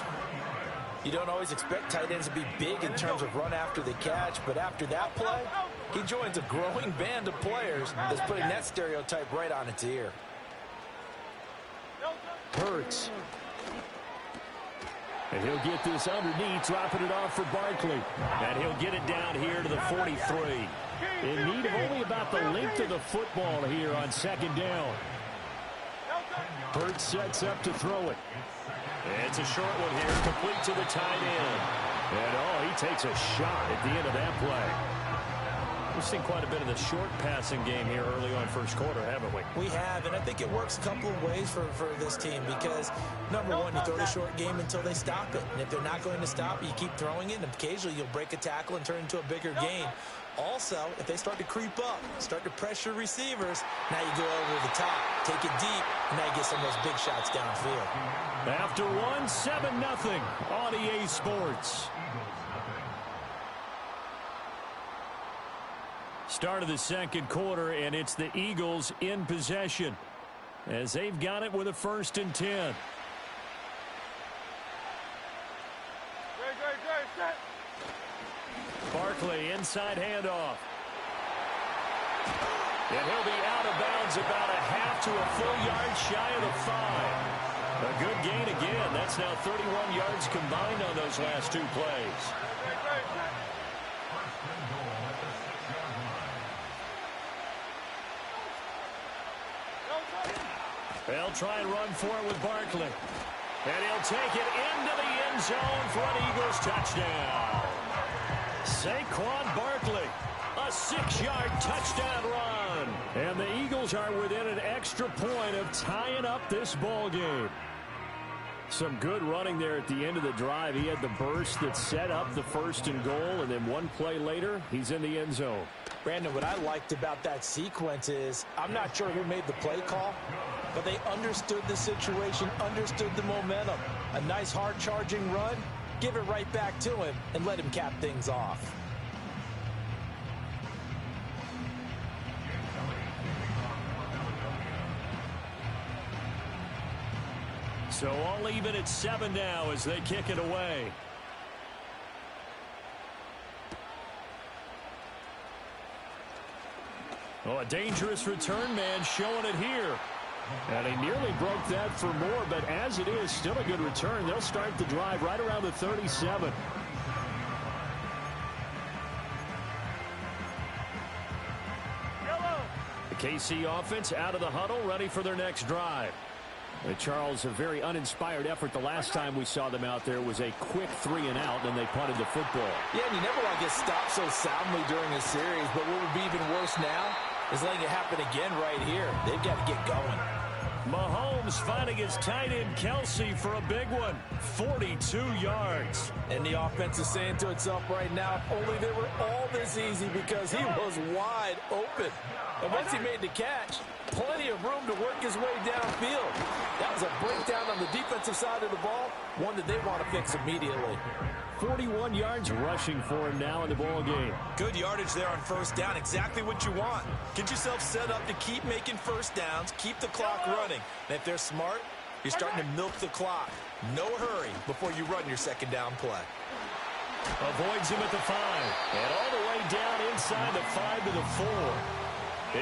You don't always expect tight ends to be big in terms of run after the catch, but after that play, he joins a growing band of players that's putting that stereotype right on its ear. Hurts. And he'll get this underneath, dropping it off for Barkley. And he'll get it down here to the 43. In need of only about the length of the football here on second down. Burt sets up to throw it. It's a short one here, complete to the tight end. And, he takes a shot at the end of that play. We've seen quite a bit of the short passing game here early on first quarter, haven't we? We have, and I think it works a couple of ways for this team because, number one, you throw the short game until they stop it. And if they're not going to stop it, you keep throwing it, and occasionally you'll break a tackle and turn it into a bigger gain. Also, if they start to creep up, start to pressure receivers, now you go over the top, take it deep, and now you get some of those big shots downfield. After one, 7-0 on EA Sports. Start of the second quarter, and it's the Eagles in possession as they've got it with a 1st and 10. Set. Barkley, inside handoff. And he'll be out of bounds about a half to a full yard shy of the 5. A good gain again. That's now 31 yards combined on those last two plays. They'll try and run for it with Barkley. And he'll take it into the end zone for an Eagles touchdown. Saquon Barkley, a 6-yard touchdown run. And the Eagles are within an extra point of tying up this ball game. Some good running there at the end of the drive. He had the burst that set up the 1st and goal, and then one play later, he's in the end zone. Brandon, what I liked about that sequence is I'm not sure who made the play call, but they understood the situation, understood the momentum. A nice hard-charging run, give it right back to him, and let him cap things off. So all even at 7 now as they kick it away. Oh, a dangerous return man showing it here. And he nearly broke that for more, but as it is, still a good return. They'll start the drive right around the 37. The KC offense out of the huddle, ready for their next drive. Charles, a very uninspired effort. The last time we saw them out there was a quick 3 and out, and they punted the football. Yeah, and you never want to get stopped so soundly during a series, but what would be even worse now is letting it happen again right here. They've got to get going. Mahomes finding his tight end Kelsey for a big one. 42 yards. And the offense is saying to itself right now, if only they were all this easy because he was wide open. And once he made the catch, plenty of room to work his way downfield. That was a breakdown on the defensive side of the ball, one that they want to fix immediately. 41 yards rushing for him now in the ball game. Good yardage there on 1st down, exactly what you want. Get yourself set up to keep making 1st downs, keep the clock running. And if they're smart, you're starting to milk the clock. No hurry before you run your 2nd down play. Avoids him at the 5. And all the way down inside the 5 to the 4.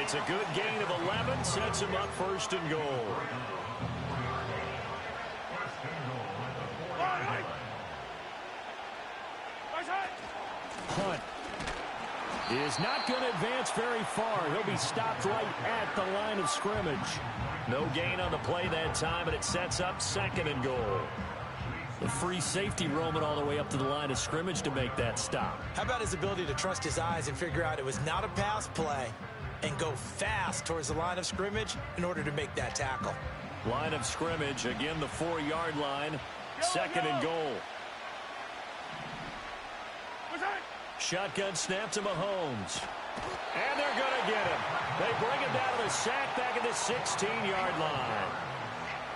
It's a good gain of 11, sets him up 1st and goal. Hunt is not going to advance very far. He'll be stopped right at the line of scrimmage. No gain on the play that time, and it sets up 2nd and goal. The free safety roaming all the way up to the line of scrimmage to make that stop. How about his ability to trust his eyes and figure out it was not a pass play and go fast towards the line of scrimmage in order to make that tackle. Line of scrimmage, again the 4-yard line, 2nd and goal. Shotgun snap to Mahomes. And they're going to get him. They bring him down to the sack back at the 16-yard line.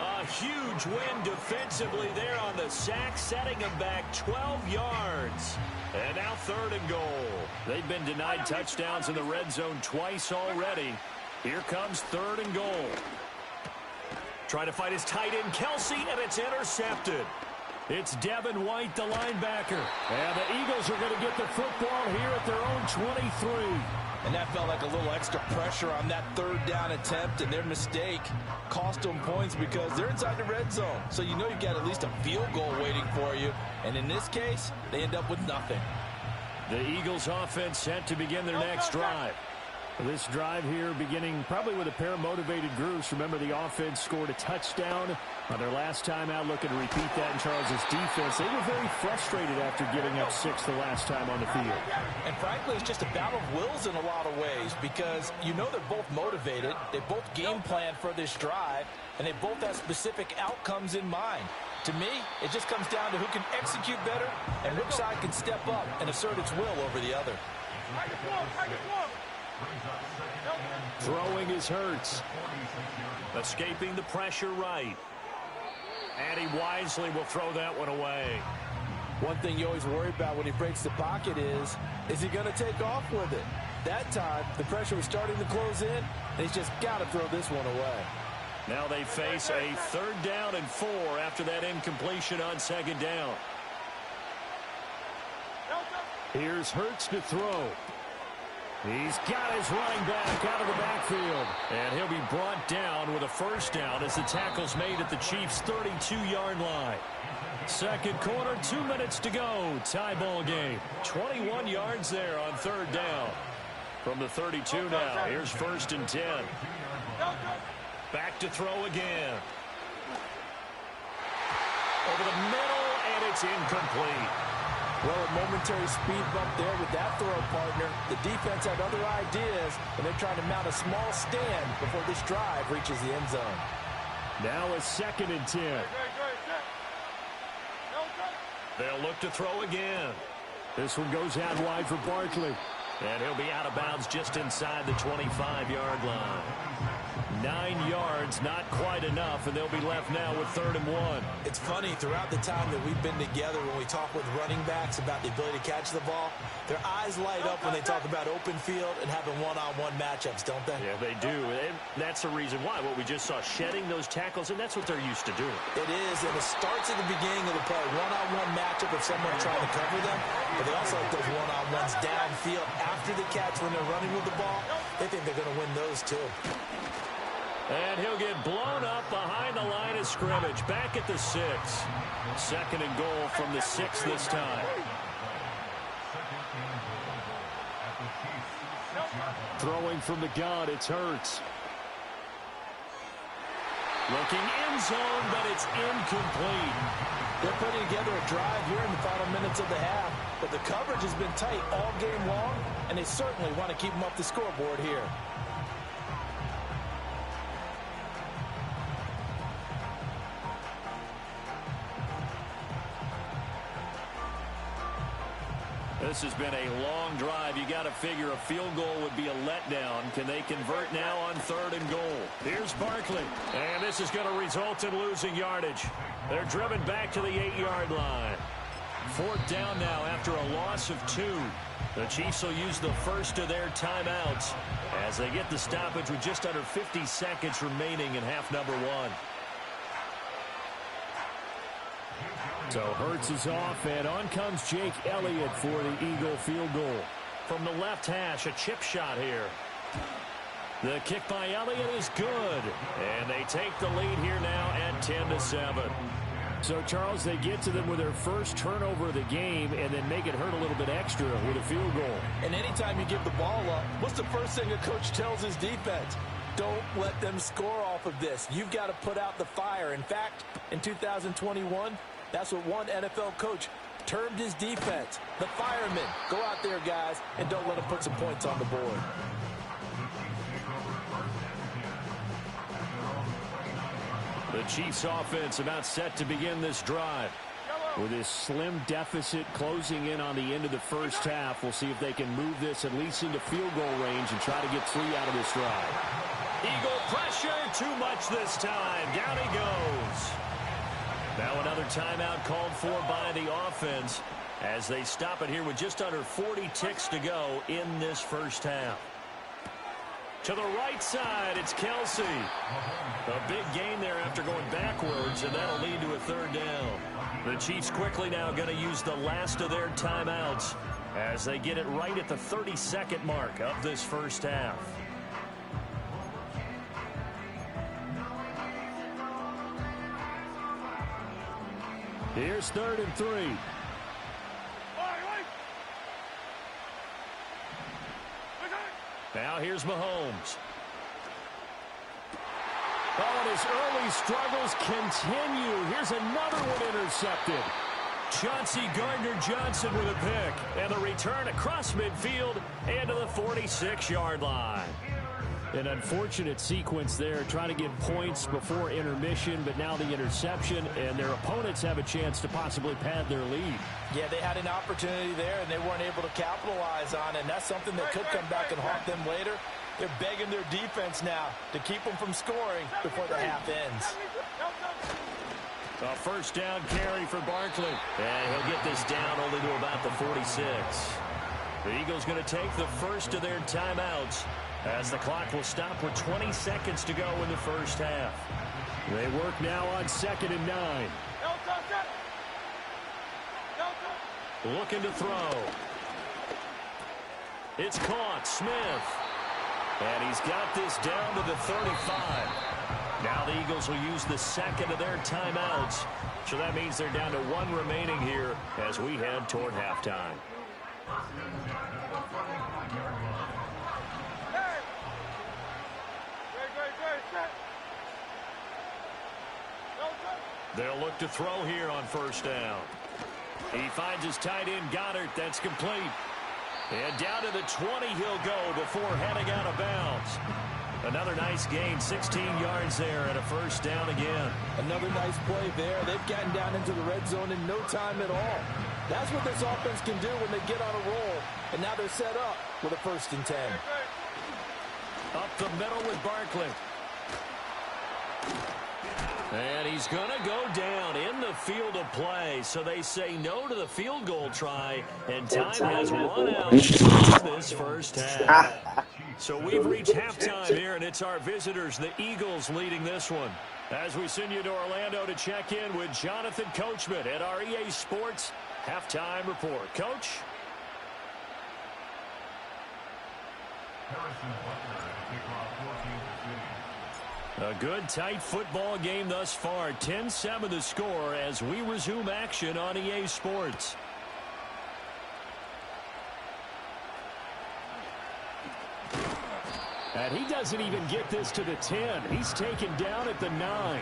A huge win defensively there on the sack, setting him back 12 yards. And now 3rd and goal. They've been denied touchdowns in the red zone twice already. Here comes 3rd and goal. Trying to fight his tight end, Kelsey, and it's intercepted. It's Devin White, the linebacker. And the Eagles are going to get the football here at their own 23. And that felt like a little extra pressure on that third down attempt, and their mistake cost them points because they're inside the red zone. So you know you've got at least a field goal waiting for you. And in this case, they end up with nothing. The Eagles offense set to begin their next drive. This drive here beginning probably with a pair of motivated groups. Remember, the offense scored a touchdown on their last time out. Looking to repeat that in Charles's defense. They were very frustrated after giving up 6 the last time on the field. And frankly, it's just a battle of wills in a lot of ways because you know they're both motivated. They both game plan for this drive, and they both have specific outcomes in mind. To me, it just comes down to who can execute better and which side can step up and assert its will over the other. Throwing is Hurts. Escaping the pressure right. And he wisely will throw that one away. One thing you always worry about when he breaks the pocket is he going to take off with it? That time, the pressure was starting to close in, and he's just got to throw this one away. Now they face a 3rd down and 4 after that incompletion on 2nd down. Here's Hurts to throw. He's got his running back out of the backfield. And he'll be brought down with a 1st down as the tackle's made at the Chiefs' 32-yard line. 2nd quarter, 2 minutes to go. Tie ball game. 21 yards there on 3rd down. From the 32 now, here's 1st and 10. Back to throw again. Over the middle, and it's incomplete. Well, a momentary speed bump there with that throw partner. The defense had other ideas, and they're trying to mount a small stand before this drive reaches the end zone. Now a 2nd and 10. They'll look to throw again. This one goes out wide for Barkley. And he'll be out of bounds just inside the 25-yard line. 9 yards, not quite enough, and they'll be left now with 3rd and 1. It's funny, throughout the time that we've been together, when we talk with running backs about the ability to catch the ball, their eyes light up when they talk about open field and having one-on-one matchups, don't they? Yeah, they do, and that's the reason why. What we just saw, shedding those tackles, and that's what they're used to doing. It is, and it starts at the beginning of the play. One-on-one matchup if someone's trying to cover them, but they also like those one-on-ones downfield after the catch when they're running with the ball. They think they're going to win those, too. And he'll get blown up behind the line of scrimmage. Back at the 6. 2nd and goal from the 6 this time. Throwing from the gun, it's Hurts. Looking end zone, but it's incomplete. They're putting together a drive here in the final minutes of the half, but the coverage has been tight all game long, and they certainly want to keep them up the scoreboard here. This has been a long drive. You got to figure a field goal would be a letdown. Can they convert now on 3rd and goal? Here's Barkley. And this is going to result in losing yardage. They're driven back to the 8-yard line. 4th down now after a loss of 2. The Chiefs will use the first of their timeouts as they get the stoppage with just under 50 seconds remaining in half number 1. So Hurts is off, and on comes Jake Elliott for the Eagle field goal. From the left hash, a chip shot here. The kick by Elliott is good, and they take the lead here now at 10-7. So, Charles, they get to them with their first turnover of the game and then make it hurt a little bit extra with a field goal. And anytime you give the ball up, what's the first thing a coach tells his defense? Don't let them score off of this. You've got to put out the fire. In fact, in 2021, that's what one NFL coach termed his defense. The firemen. Go out there, guys, and don't let them put some points on the board. The Chiefs offense about set to begin this drive. With this slim deficit closing in on the end of the first half, we'll see if they can move this at least into field goal range and try to get 3 out of this drive. Eagle pressure, too much this time. Down he goes. Now another timeout called for by the offense as they stop it here with just under 40 ticks to go in this first half. To the right side, it's Kelsey. A big gain there after going backwards, and that'll lead to a third down. The Chiefs quickly now going to use the last of their timeouts as they get it right at the 32nd mark of this first half. Here's 3rd and 3. Now here's Mahomes. Oh, and his early struggles continue. Here's another one intercepted. Chauncey Gardner-Johnson with a pick. And the return across midfield and to the 46-yard line. An unfortunate sequence there, trying to get points before intermission, but now the interception, and their opponents have a chance to possibly pad their lead. Yeah, they had an opportunity there, and they weren't able to capitalize on it, and that's something that could come back and haunt them later. They're begging their defense now to keep them from scoring before the half ends. A first down carry for Barkley. And he'll get this down only to about the 46. The Eagles going to take the first of their timeouts as the clock will stop with 20 seconds to go in the first half. They work now on 2nd and 9. Looking to throw. It's caught. Smith. And he's got this down to the 35. Now the Eagles will use the second of their timeouts. So that means they're down to 1 remaining here as we head toward halftime. They'll look to throw here on first down. He finds his tight end, Goddard. That's complete. And down to the 20 he'll go before heading out of bounds. Another nice gain, 16 yards there, and a first down again. Another nice play there. They've gotten down into the red zone in no time at all. That's what this offense can do when they get on a roll. And now they're set up with a 1st and 10. Up the middle with Barkley. And he's going to go down in the field of play. So they say no to the field goal try. And time has run out in this first half. So we've reached halftime here, and it's our visitors, the Eagles, leading this one. As we send you to Orlando to check in with Jonathan Coachman at our EA Sports Halftime Report. Coach? A good, tight football game thus far. 10-7 the score as we resume action on EA Sports. And he doesn't even get this to the 10. He's taken down at the 9.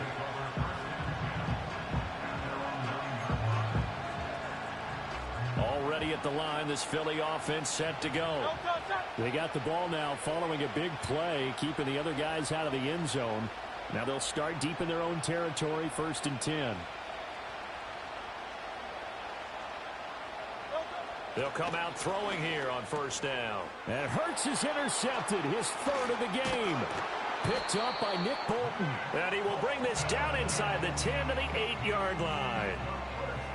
Already at the line, this Philly offense set to go. They got the ball now following a big play, keeping the other guys out of the end zone. Now they'll start deep in their own territory, 1st and 10. They'll come out throwing here on first down. And Hurts is intercepted, his 3rd of the game. Picked up by Nick Bolton. And he will bring this down inside the 10 to the 8-yard line.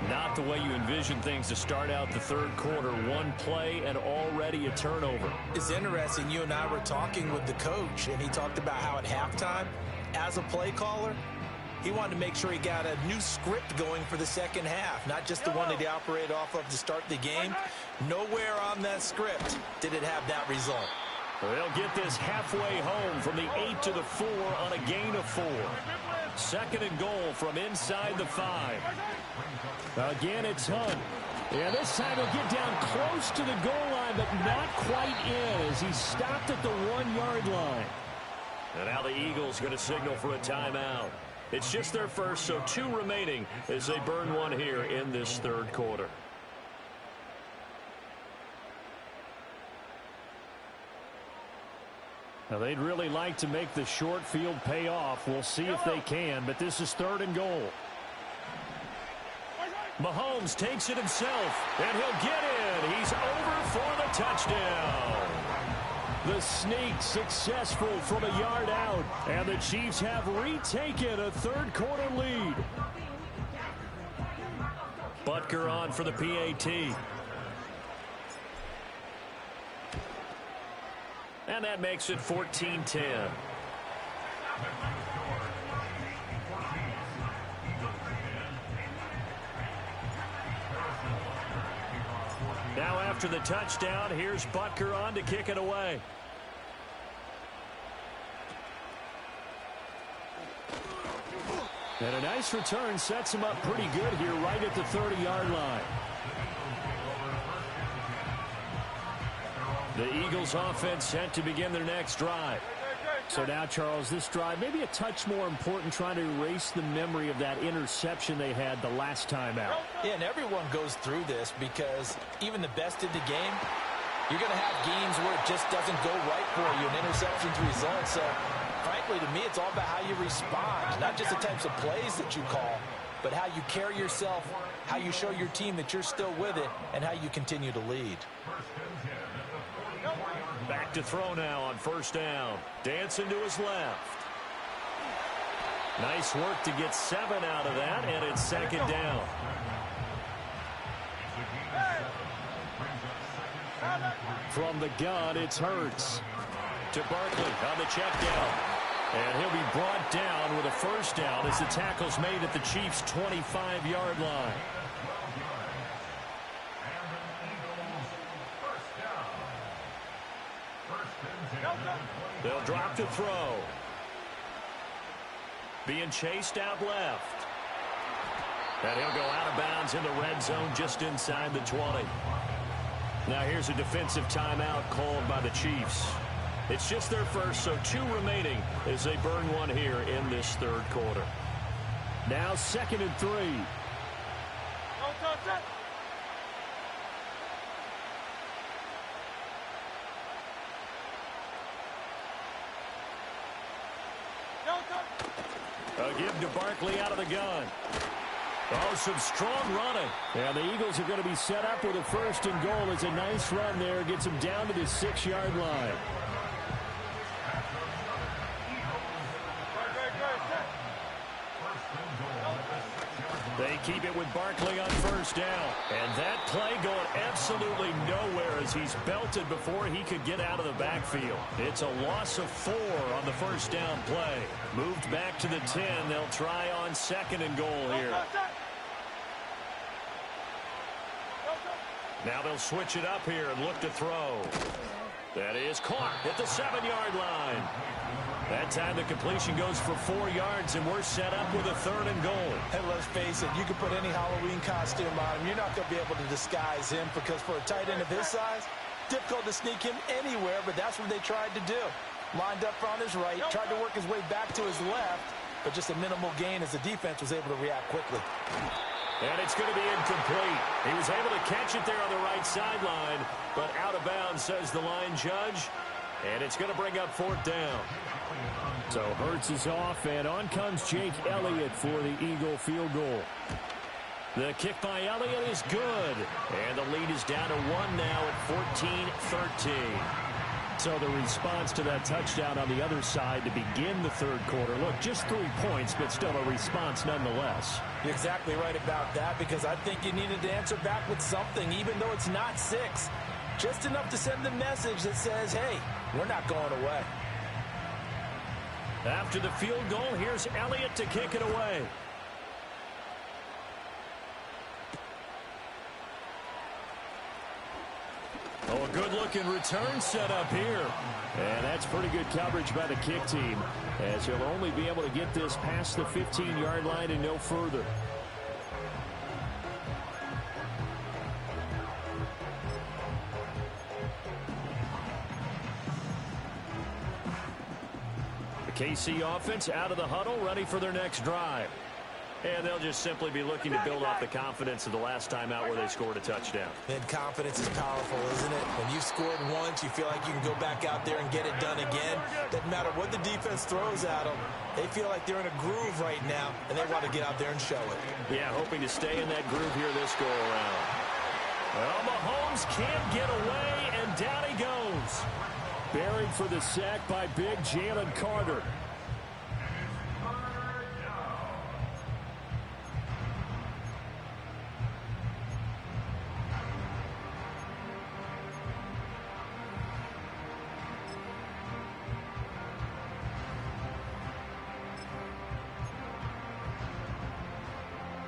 Not the way you envision things to start out the 3rd quarter. 1 play and already a turnover. It's interesting. You and I were talking with the coach, and he talked about how at halftime, as a play caller, he wanted to make sure he got a new script going for the second half, not just the one that he operated off of to start the game. Nowhere on that script did it have that result. They'll get this halfway home from the 8 to the 4 on a gain of 4. 2nd and goal from inside the 5. Again, it's Hunt. And this time he'll get down close to the goal line, but not quite in as he stopped at the 1-yard line. And now the Eagles going to signal for a timeout. It's just their first, so 2 remaining as they burn 1 here in this 3rd quarter. Now they'd really like to make the short field pay off. We'll see if they can, but this is 3rd and goal. Mahomes takes it himself, and he'll get in. He's over for the touchdown. The sneak successful from a yard out, and the Chiefs have retaken a 3rd quarter lead. Butker on for the PAT. And that makes it 14-10. Now after the touchdown, here's Butker on to kick it away. And a nice return sets him up pretty good here right at the 30-yard line. The Eagles offense set to begin their next drive. So now, Charles, this drive maybe a touch more important, trying to erase the memory of that interception they had the last time out. Yeah, and everyone goes through this because even the best in the game, you're going to have games where it just doesn't go right for you, and interceptions result. So, frankly, to me, it's all about how you respond, not just the types of plays that you call, but how you carry yourself, how you show your team that you're still with it, and how you continue to lead. Back to throw now on first down. Dancing to his left. Nice work to get 7 out of that, and it's second down. From the gun, it's Hurts. To Barkley on the check down. And he'll be brought down with a first down as the tackle's made at the Chiefs' 25-yard line. They'll drop to throw. Being chased out left. And he'll go out of bounds in the red zone just inside the 20. Now here's a defensive timeout called by the Chiefs. It's just their first, so 2 remaining as they burn one here in this third quarter. Now 2nd and 3. A give to Barkley out of the gun. Oh, some strong running. And the Eagles are going to be set up with a first and goal. It's a nice run there. Gets them down to the 6-yard line. They keep it with Barkley on first down. And that play going absolutely nowhere as he's belted before he could get out of the backfield. It's a loss of 4 on the first down play. Moved back to the 10. They'll try on 2nd and goal here. Now they'll switch it up here and look to throw. That is caught at the 7-yard line. That time the completion goes for 4 yards, and we're set up with a 3rd and goal. And let's face it, you can put any Halloween costume on him. You're not going to be able to disguise him because for a tight end of his size, difficult to sneak him anywhere, but that's what they tried to do. Lined up on his right, tried to work his way back to his left, but just a minimal gain as the defense was able to react quickly. And it's going to be incomplete. He was able to catch it there on the right sideline, but out of bounds, says the line judge. And it's going to bring up 4th down. So Hurts is off, and on comes Jake Elliott for the Eagle field goal. The kick by Elliott is good. And the lead is down to 1 now at 14-13. So the response to that touchdown on the other side to begin the third quarter. Look, just 3 points, but still a response nonetheless. You're exactly right about that, because I think you needed to answer back with something, even though it's not 6. Just enough to send the message that says, hey, we're not going away. After the field goal, here's Elliott to kick it away. Oh, a good-looking return set up here. And that's pretty good coverage by the kick team, as he'll only be able to get this past the 15-yard line and no further. The KC offense out of the huddle, ready for their next drive. And they'll just simply be looking to build off the confidence of the last time out where they scored a touchdown. And confidence is powerful, isn't it? When you've scored once, you feel like you can go back out there and get it done again. Doesn't matter what the defense throws at them. They feel like they're in a groove right now, and they want to get out there and show it. Yeah, hoping to stay in that groove here this go-around. Well, Mahomes can't get away, and down he goes. Buried for the sack by big Jalen Carter.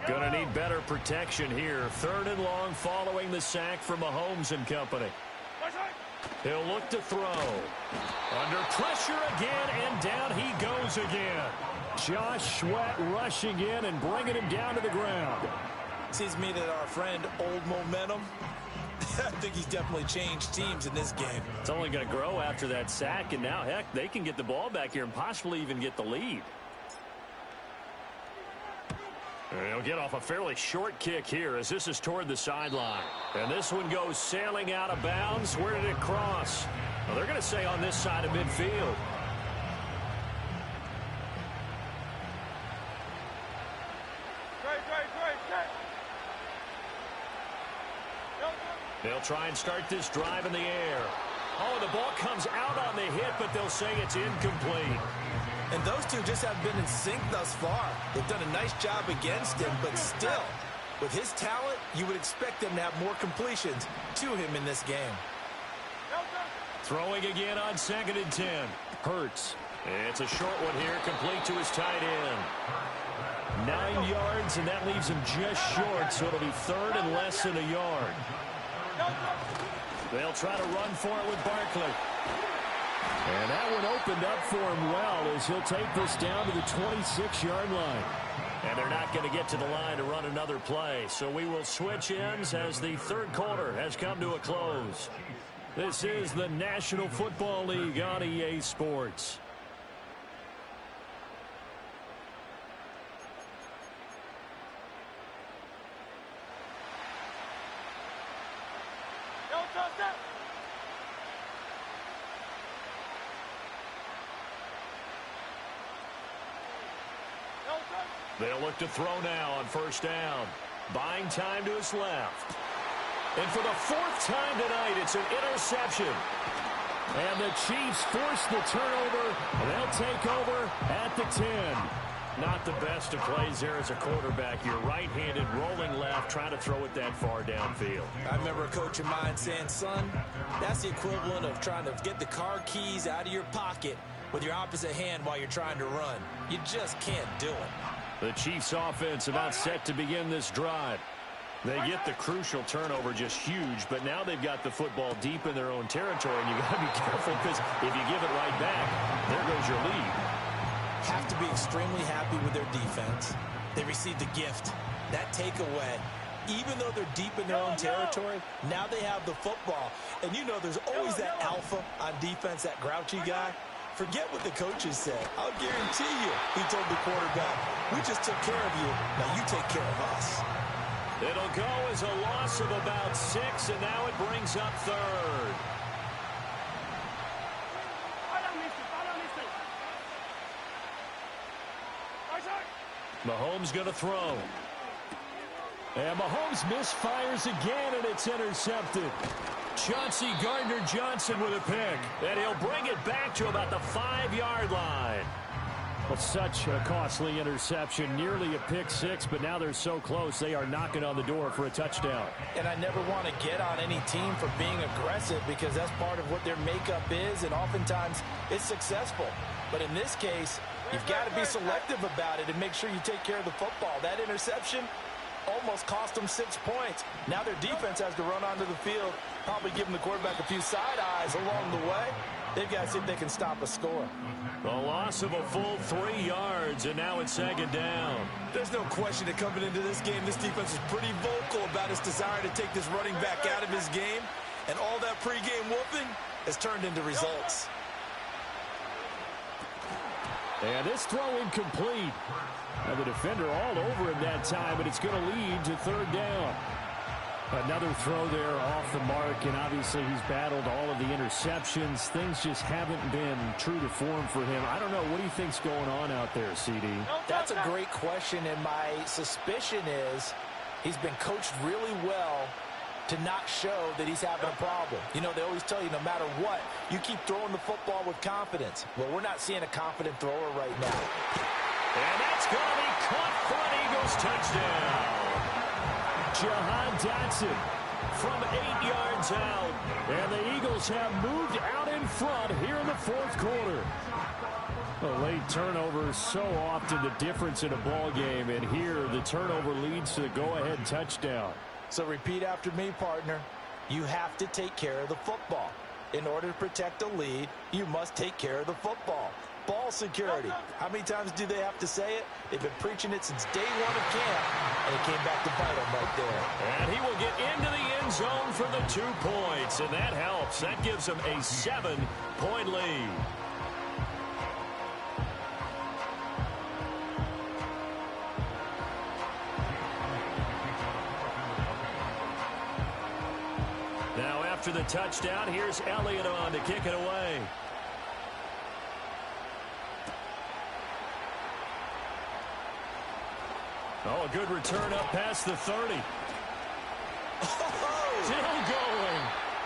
Gonna need better protection here. 3rd and long following the sack from Mahomes and company. He'll look to throw. Under pressure again, and down he goes again. Josh Sweat rushing in and bringing him down to the ground. Seems to me that our friend Old Momentum, I think he's definitely changed teams in this game. It's only going to grow after that sack, and now, heck, they can get the ball back here and possibly even get the lead. He'll get off a fairly short kick here as this is toward the sideline. And this one goes sailing out of bounds. Where did it cross? Well, they're going to say on this side of midfield. They'll try and start this drive in the air. Oh, the ball comes out on the hit, but they'll say it's incomplete. And those two just have been in sync thus far. They've done a nice job against him, but still, with his talent, you would expect them to have more completions to him in this game. Throwing again on 2nd and 10. Hurts. It's a short one here, complete to his tight end. 9 yards, and that leaves him just short, so it'll be 3rd and less than a yard. They'll try to run for it with Barkley. And that one opened up for him well as he'll take this down to the 26-yard line. And they're not going to get to the line to run another play. So we will switch ends as the 3rd quarter has come to a close. This is the National Football League on EA Sports. They'll look to throw now on 1st down. Buying time to his left. And for the 4th time tonight, it's an interception. And the Chiefs force the turnover. And they'll take over at the 10. Not the best of plays there as a quarterback. You're right-handed, rolling left, trying to throw it that far downfield. I remember a coach of mine saying, son, that's the equivalent of trying to get the car keys out of your pocket with your opposite hand while you're trying to run. You just can't do it. The Chiefs offense about set to begin this drive. They get the crucial turnover, just huge, but now they've got the football deep in their own territory, and you got to be careful because if you give it right back, there goes your lead. Have to be extremely happy with their defense. They received the gift, that takeaway. Even though they're deep in their own territory, now they have the football. And you know there's always that alpha on defense, that grouchy guy. Forget what the coaches said. I'll guarantee you, he told the quarterback, we just took care of you, now you take care of us. It'll go as a loss of about 6, and now it brings up 3rd. Mahomes going to throw. And Mahomes misfires again, and it's intercepted. Chauncey Gardner-Johnson with a pick. And he'll bring it back to about the 5-yard line. Well, such a costly interception, nearly a pick 6, but now they're so close they are knocking on the door for a touchdown. And I never want to get on any team for being aggressive because that's part of what their makeup is, and oftentimes it's successful. But in this case, you've got to be selective about it and make sure you take care of the football. That interception almost cost them 6 points. Now their defense has to run onto the field, probably giving the quarterback a few side eyes along the way. They've got to see if they can stop a score. A loss of a full 3 yards, and now it's 2nd down. There's no question that coming into this game, this defense is pretty vocal about its desire to take this running back out of his game, and all that pregame whooping has turned into results. And this throw incomplete. And the defender all over him that time, but it's going to lead to 3rd down. Another throw there off the mark, and obviously he's battled all of the interceptions. Things just haven't been true to form for him. I don't know. What do you think's going on out there, CD? That's a great question, and my suspicion is he's been coached really well to not show that he's having a problem. You know, they always tell you no matter what, you keep throwing the football with confidence. Well, we're not seeing a confident thrower right now. And that's going to be caught for an Eagles touchdown. Jahan Dotson from 8 yards out. And the Eagles have moved out in front here in the 4th quarter. A late turnover is so often the difference in a ball game, and here the turnover leads to the go-ahead touchdown. So repeat after me, partner. You have to take care of the football. In order to protect a lead, you must take care of the football. Ball security. How many times do they have to say it? They've been preaching it since day one of camp, and it came back to bite them right there. And he will get into the end zone for the 2 points, and that helps. That gives them a 7-point lead. Now after the touchdown, here's Elliott on to kick it away. Oh, a good return up past the 30. Still going.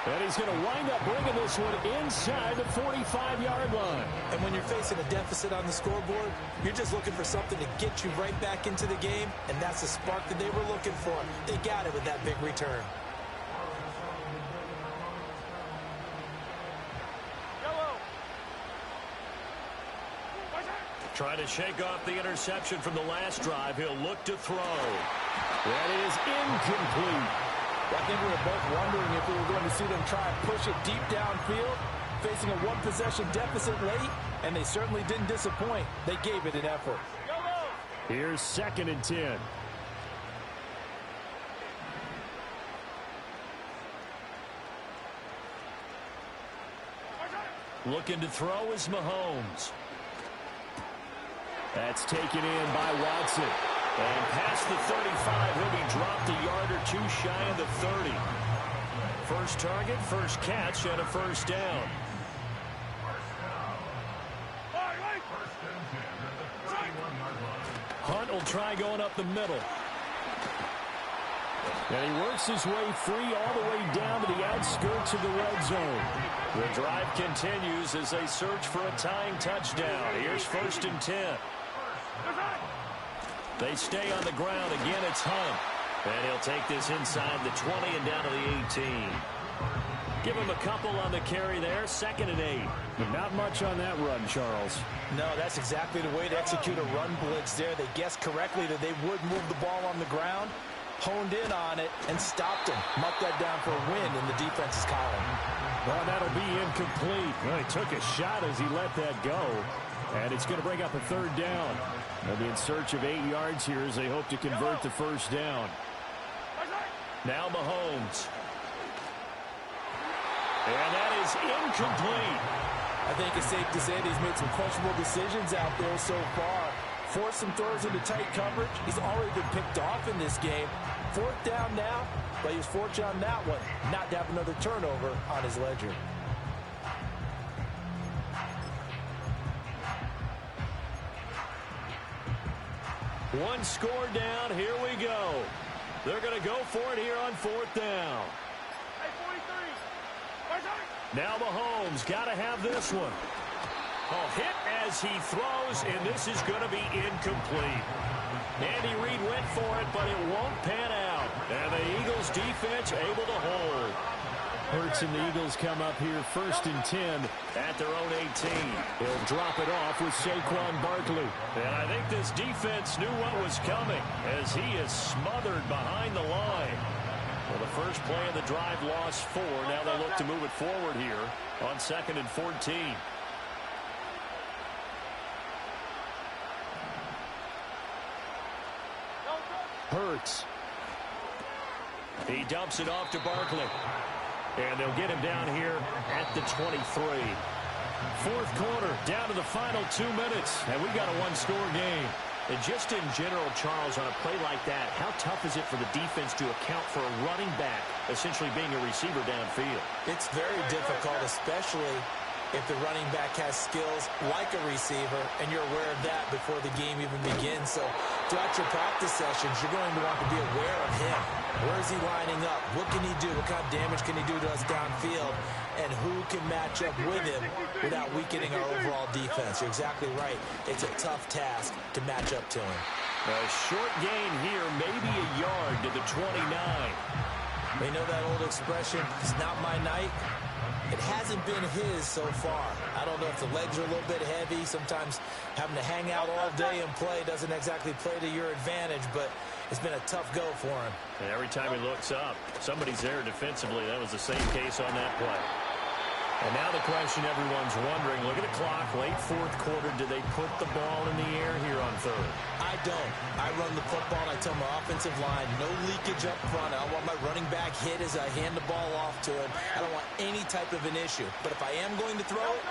And he's going to wind up bringing this one inside the 45-yard line. And when you're facing a deficit on the scoreboard, you're just looking for something to get you right back into the game, and that's the spark that they were looking for. They got it with that big return. Trying to shake off the interception from the last drive. He'll look to throw. That is incomplete. I think we were both wondering if we were going to see them try and push it deep downfield, facing a one-possession deficit late, and they certainly didn't disappoint. They gave it an effort. Here's 2nd and 10. Looking to throw is Mahomes. That's taken in by Watson. And past the 35, he'll be dropped a yard or two shy of the 30. First target, first catch, and a first down. Hunt will try going up the middle. And he works his way free all the way down to the outskirts of the red zone. The drive continues as they search for a tying touchdown. Here's 1st and 10. They stay on the ground. Again, it's Hunt. And he'll take this inside the 20 and down to the 18. Give him a couple on the carry there. 2nd and 8. But not much on that run, Charles. No, that's exactly the way to execute a run blitz there. They guessed correctly that they would move the ball on the ground, honed in on it, and stopped him. Mucked that down for a win in the defense's column. Well, that'll be incomplete. Well, he took a shot as he let that go. And it's going to bring up a 3rd down. They'll be in search of 8 yards here as they hope to convert the first down. Now Mahomes. And that is incomplete. I think it's safe to say that he's made some questionable decisions out there so far. Forced some throws into tight coverage. He's already been picked off in this game. 4th down now, but he was fortunate on that one not to have another turnover on his ledger. One score down. Here we go. They're going to go for it here on 4th down. Now Mahomes got to have this one. Oh, hit as he throws, and this is going to be incomplete. Andy Reid went for it, but it won't pan out. And the Eagles defense able to hold. Hurts and the Eagles come up here 1st and 10 at their own 18. He'll drop it off with Saquon Barkley. And I think this defense knew what was coming as he is smothered behind the line. Well, the first play of the drive lost 4. Now they look to move it forward here on 2nd and 14. Hurts. He dumps it off to Barkley. And they'll get him down here at the 23. 4th quarter, down to the final 2 minutes. And we got a one-score game. And just in general, Charles, on a play like that, how tough is it for the defense to account for a running back essentially being a receiver downfield? It's very difficult, especially if the running back has skills like a receiver, and you're aware of that before the game even begins. So throughout your practice sessions, you're going to want to be aware of him. Where is he lining up? What can he do? What kind of damage can he do to us downfield? And who can match up with him without weakening our overall defense? You're exactly right. It's a tough task to match up to him. A short gain here, maybe a yard to the 29. They know that old expression, it's not my night. It hasn't been his so far. I don't know if the legs are a little bit heavy. Sometimes having to hang out all day and play doesn't exactly play to your advantage, but it's been a tough go for him. And every time he looks up, somebody's there defensively. That was the same case on that play. And now the question everyone's wondering, look at the clock, late fourth quarter, did they put the ball in the air here on third? I don't. I run the football, and I tell my offensive line, no leakage up front. I don't want my running back hit as I hand the ball off to him. I don't want any type of an issue. But if I am going to throw it,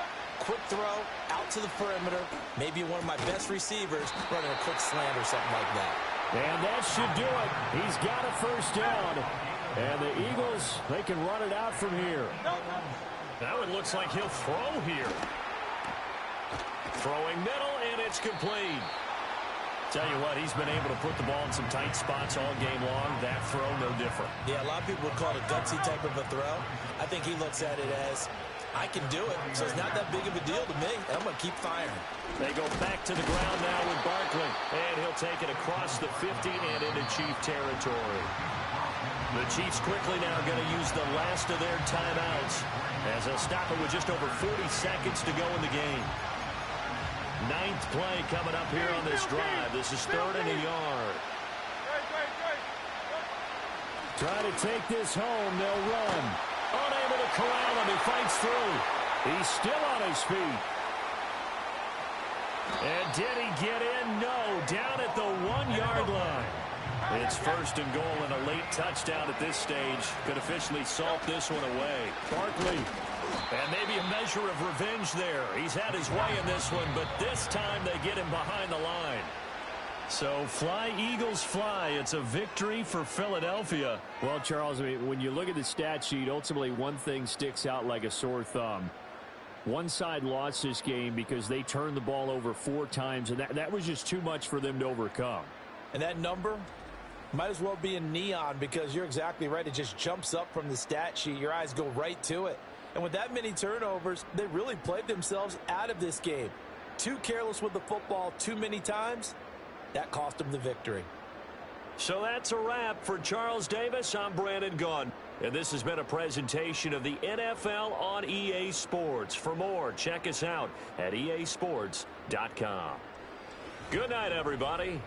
quick throw, out to the perimeter, maybe one of my best receivers running a quick slant or something like that. And that should do it. He's got a first down. And the Eagles, they can run it out from here. Now it looks like he'll throw here. Throwing middle, and it's complete. Tell you what, he's been able to put the ball in some tight spots all game long. That throw, no different. Yeah, a lot of people would call it a gutsy type of a throw. I think he looks at it as, I can do it, so it's not that big of a deal to me, and I'm going to keep firing. They go back to the ground now with Barkley, and he'll take it across the 50 and into Chief territory. The Chiefs quickly now going to use the last of their timeouts as they'll stop it with just over 40 seconds to go in the game. Ninth play coming up here on this drive. This is 3rd and a yard. Try to take this home. They'll run. Unable to corral him. He fights through. He's still on his feet. And did he get in? No. Down at the 1-yard line. It's 1st and goal, and a late touchdown at this stage could officially salt this one away. Barkley, and maybe a measure of revenge there. He's had his way in this one, but this time they get him behind the line. So fly, Eagles, fly. It's a victory for Philadelphia. Well, Charles, I mean, when you look at the stat sheet, ultimately one thing sticks out like a sore thumb. One side lost this game because they turned the ball over 4 times, and that was just too much for them to overcome. And that number might as well be in neon, because you're exactly right. It just jumps up from the stat sheet. Your eyes go right to it. And with that many turnovers, they really played themselves out of this game. Too careless with the football too many times. That cost them the victory. So that's a wrap for Charles Davis. I'm Brandon Gunn. And this has been a presentation of the NFL on EA Sports. For more, check us out at easports.com. Good night, everybody.